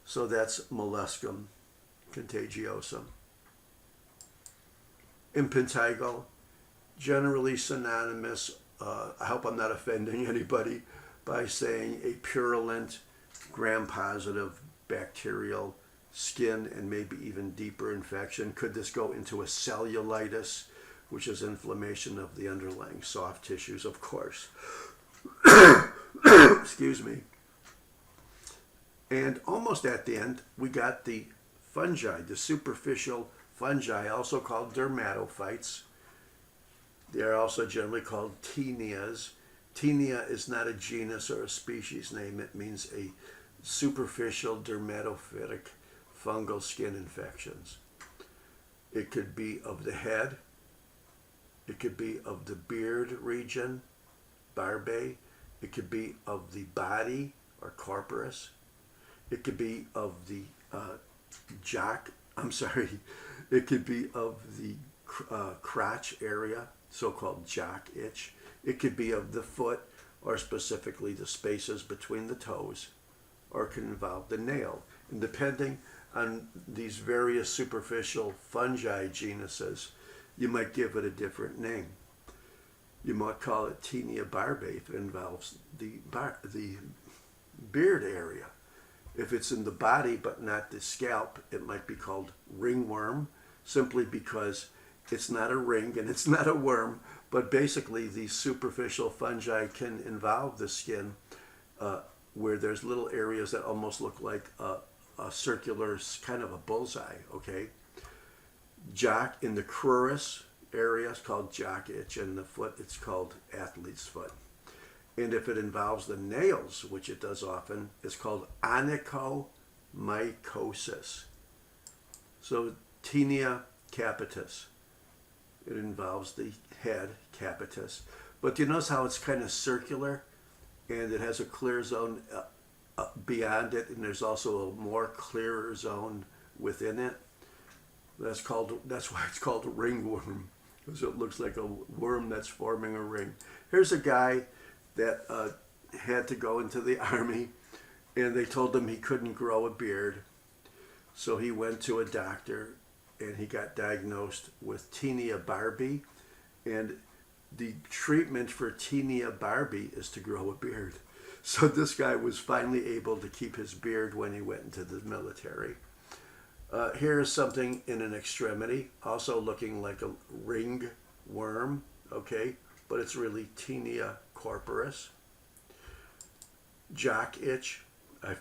So that's molluscum contagiosum. Impetigo, generally synonymous, I hope I'm not offending anybody by saying a purulent, gram-positive bacterial skin and maybe even deeper infection. Could this go into a cellulitis, which is inflammation of the underlying soft tissues, of course. Excuse me. And almost at the end, we got the fungi, the superficial fungi, also called dermatophytes. They are also generally called taenias. Taenia is not a genus or a species name. It means a superficial dermatophytic fungal skin infections. It could be of the head. It could be of the beard region, barbae. It could be of the body or corporus. It could be of the it could be of the crotch area, so-called jock itch. It could be of the foot, or specifically the spaces between the toes, or it can involve the nail. And depending on these various superficial fungi genuses, you might give it a different name. You might call it Taenia barbae if it involves the beard area. If it's in the body but not the scalp, it might be called ringworm, simply because it's not a ring and it's not a worm, but basically these superficial fungi can involve the skin where there's little areas that almost look like a circular kind of a bullseye, okay? Jock in the crurus area is called jock itch, and the foot it's called athlete's foot. And if it involves the nails, which it does often, it's called onychomycosis. So Taenia capitis. It involves the head, capitis. But do you notice how it's kind of circular? And it has a clear zone beyond it, and there's also a more clearer zone within it. That's why it's called a ringworm, because it looks like a worm that's forming a ring. Here's a guy that had to go into the army, and they told him he couldn't grow a beard. So he went to a doctor, and he got diagnosed with Taenia barbae, and the treatment for Taenia barbae is to grow a beard. So this guy was finally able to keep his beard when he went into the military. Here is something in an extremity, also looking like a ring worm, okay, but it's really Taenia corporus. Jock itch.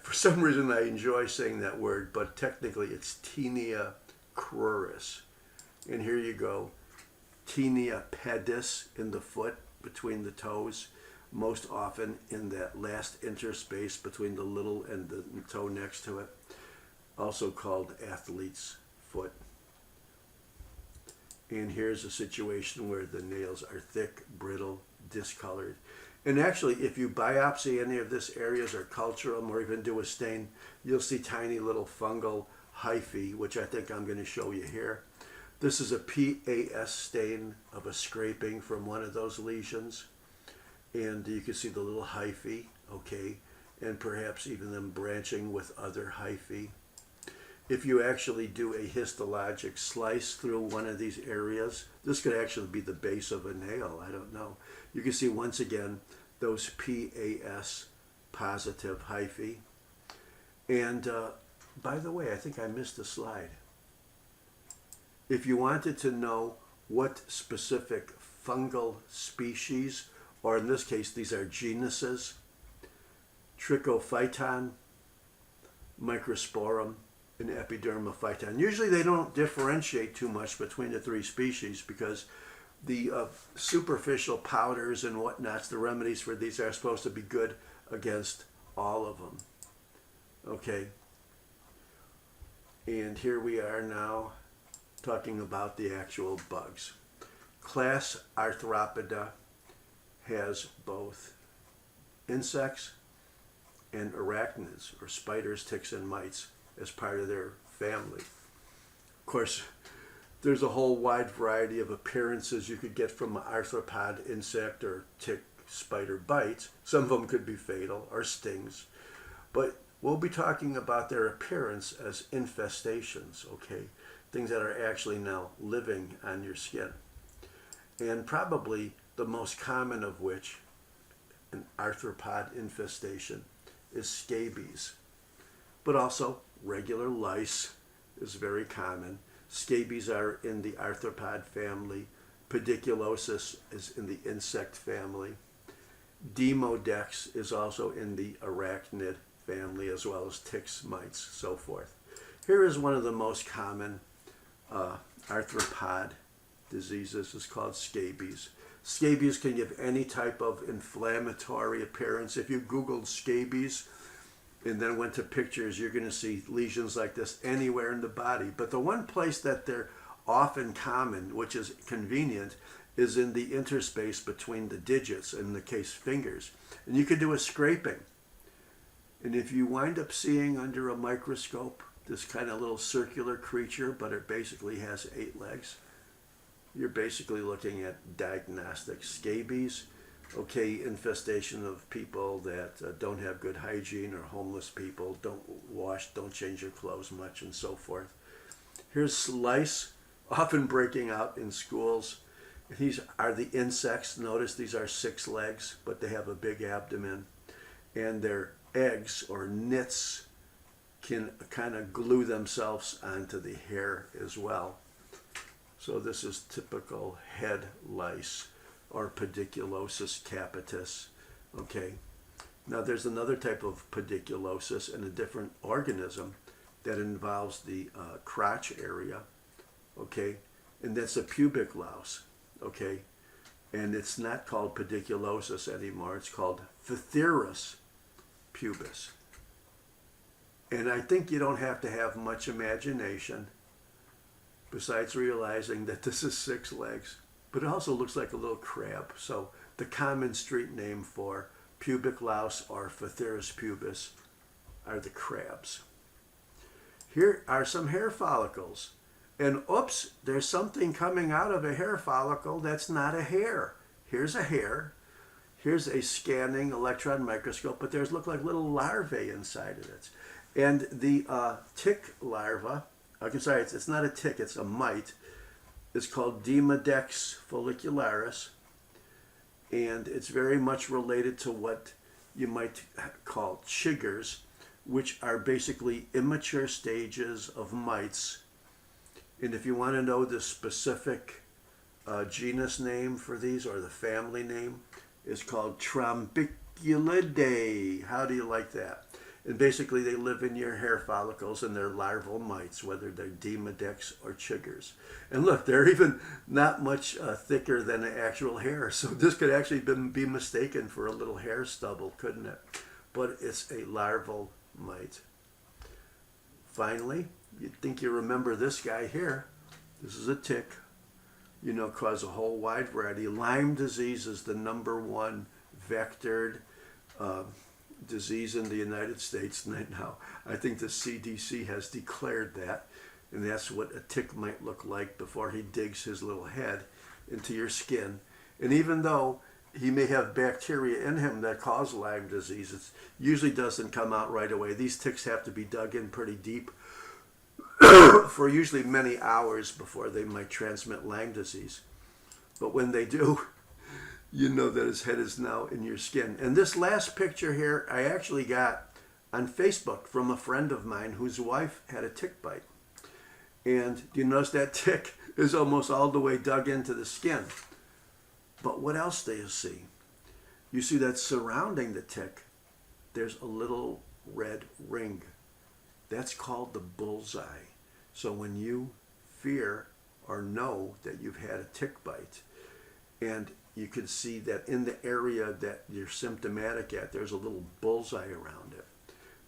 For some reason I enjoy saying that word, but technically it's Taenia crurus. And here you go. Taenia pedis in the foot between the toes, most often in that last interspace between the little and the toe next to it, also called athlete's foot. And here's a situation where the nails are thick, brittle, discolored. And actually, if you biopsy any of this areas or culture them or even do a stain, you'll see tiny little fungal hyphae, which I think I'm going to show you here. This is a PAS stain of a scraping from one of those lesions. And you can see the little hyphae, okay, and perhaps even them branching with other hyphae. If you actually do a histologic slice through one of these areas, this could actually be the base of a nail, I don't know. You can see once again those PAS positive hyphae. And by the way, I think I missed a slide. If you wanted to know what specific fungal species, or in this case these are genuses, Trichophyton, Microsporum, and Epidermophyton. Usually they don't differentiate too much between the three species because the superficial powders and whatnots, the remedies for these are supposed to be good against all of them. Okay. And here we are now talking about the actual bugs. Class Arthropoda has both insects and arachnids, or spiders, ticks, and mites, as part of their family. Of course, there's a whole wide variety of appearances you could get from an arthropod insect or tick spider bites. Some of them could be fatal or stings. But we'll be talking about their appearance as infestations, okay? Things that are actually now living on your skin. And probably the most common of which, an arthropod infestation, is scabies. But also regular lice is very common. Scabies are in the arthropod family. Pediculosis is in the insect family. Demodex is also in the arachnid family, as well as ticks, mites, so forth. Here is one of the most common arthropod diseases. It's called scabies. Scabies can give any type of inflammatory appearance. If you Googled scabies and then went to pictures, you're going to see lesions like this anywhere in the body. But the one place that they're often common, which is convenient, is in the interspace between the digits, in the case fingers. And you can do a scraping. And if you wind up seeing under a microscope this kind of little circular creature, but it basically has 8 legs, you're basically looking at diagnostic scabies. Okay, infestation of people that don't have good hygiene, or homeless people, don't wash, don't change their clothes much, and so forth. Here's lice, often breaking out in schools. These are the insects. Notice these are 6 legs, but they have a big abdomen. And their eggs or nits can kind of glue themselves onto the hair as well. So this is typical head lice, or pediculosis capitis. Okay. Now there's another type of pediculosis in a different organism that involves the crotch area. Okay. And that's a pubic louse. Okay. And it's not called pediculosis anymore. It's called Phtherus pubis. And I think you don't have to have much imagination, besides realizing that this is 6 legs, but it also looks like a little crab. So the common street name for pubic louse or Phtherus pubis are the crabs. Here are some hair follicles. And oops, there's something coming out of a hair follicle that's not a hair. Here's a hair. Here's a scanning electron microscope, but there's look like little larvae inside of it. And the tick larva, sorry, it's not a tick, it's a mite. It's called Demodex follicularis, and it's very much related to what you might call chiggers, which are basically immature stages of mites. And if you want to know the specific genus name for these, or the family name, it's called Trombiculidae. How do you like that? And basically they live in your hair follicles, and they're larval mites, whether they're Demodex or chiggers. And look, they're even not much thicker than the actual hair. So this could actually be mistaken for a little hair stubble, couldn't it? But it's a larval mite. Finally, you'd think you remember this guy here. This is a tick. You know, cause a whole wide variety. Lyme disease is the #1 vectored disease in the United States right now. I think the CDC has declared that, and that's what a tick might look like before he digs his little head into your skin. And even though he may have bacteria in him that cause Lyme disease, it usually doesn't come out right away. These ticks have to be dug in pretty deep for usually many hours before they might transmit Lyme disease. But when they do, you know that his head is now in your skin. And this last picture here, I actually got on Facebook from a friend of mine whose wife had a tick bite. And you notice that tick is almost all the way dug into the skin. But what else do you see? You see that surrounding the tick, there's a little red ring. That's called the bullseye. So when you fear or know that you've had a tick bite, and you could see that in the area that you're symptomatic at, there's a little bullseye around it.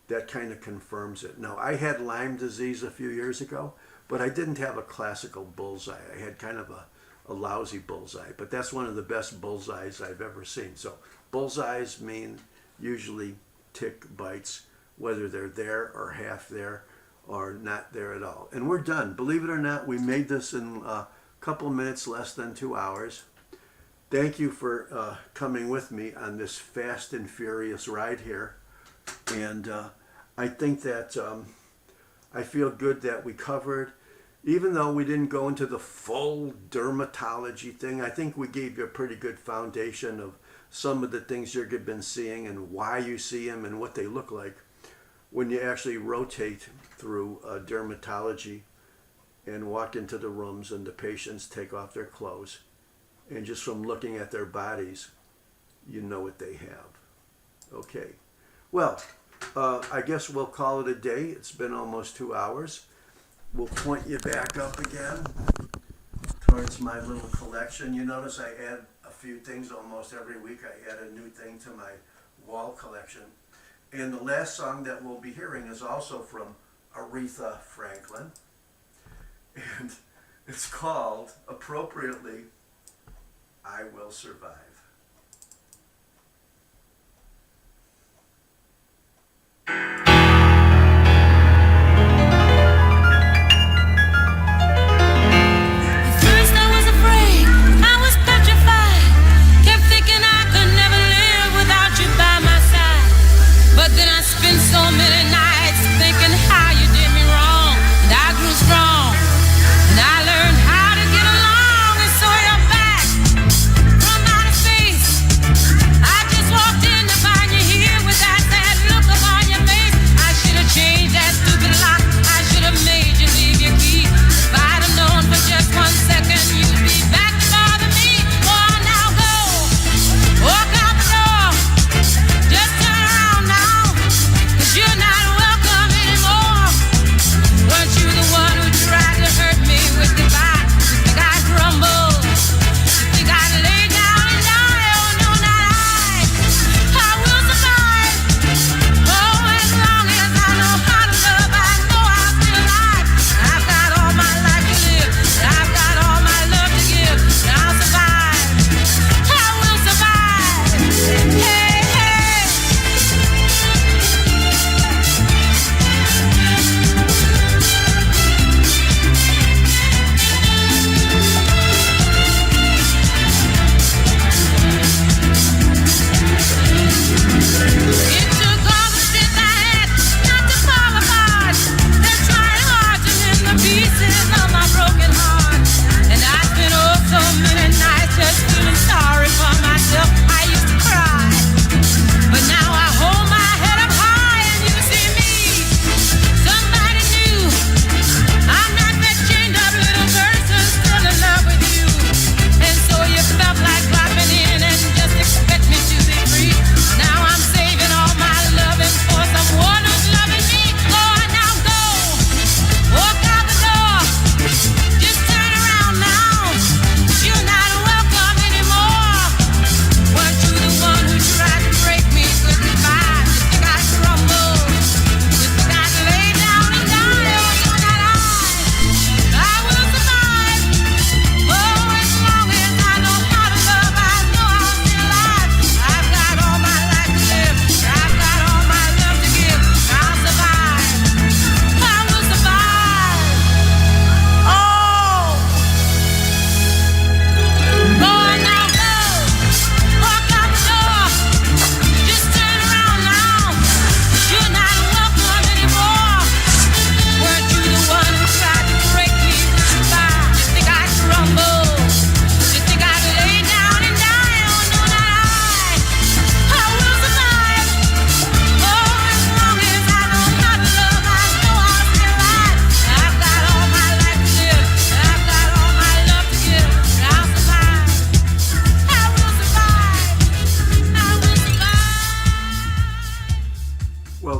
That kind of confirms it. Now, I had Lyme disease a few years ago, but I didn't have a classical bullseye. I had kind of a lousy bullseye, but that's one of the best bullseyes I've ever seen. So bullseyes mean usually tick bites, whether they're there or half there or not there at all. And we're done. Believe it or not, we made this in a couple minutes, less than 2 hours. Thank you for coming with me on this fast and furious ride here. And I think that I feel good that we covered, even though we didn't go into the full dermatology thing, I think we gave you a pretty good foundation of some of the things you've been seeing and why you see them and what they look like when you actually rotate through dermatology and walk into the rooms and the patients take off their clothes. And just from looking at their bodies, you know what they have. Okay. Well, I guess we'll call it a day. It's been almost 2 hours. We'll point you back up again towards my little collection. You notice I add a few things almost every week. I add a new thing to my wall collection. And the last song that we'll be hearing is also from Aretha Franklin. And it's called, appropriately, I Will Survive.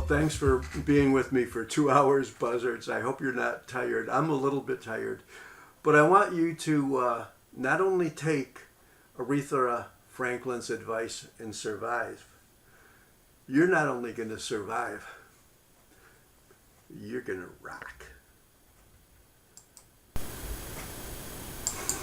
Thanks for being with me for 2 hours, buzzards. I hope you're not tired. I'm a little bit tired. But I want you to not only take Aretha Franklin's advice and survive. You're not only going to survive, you're going to rock.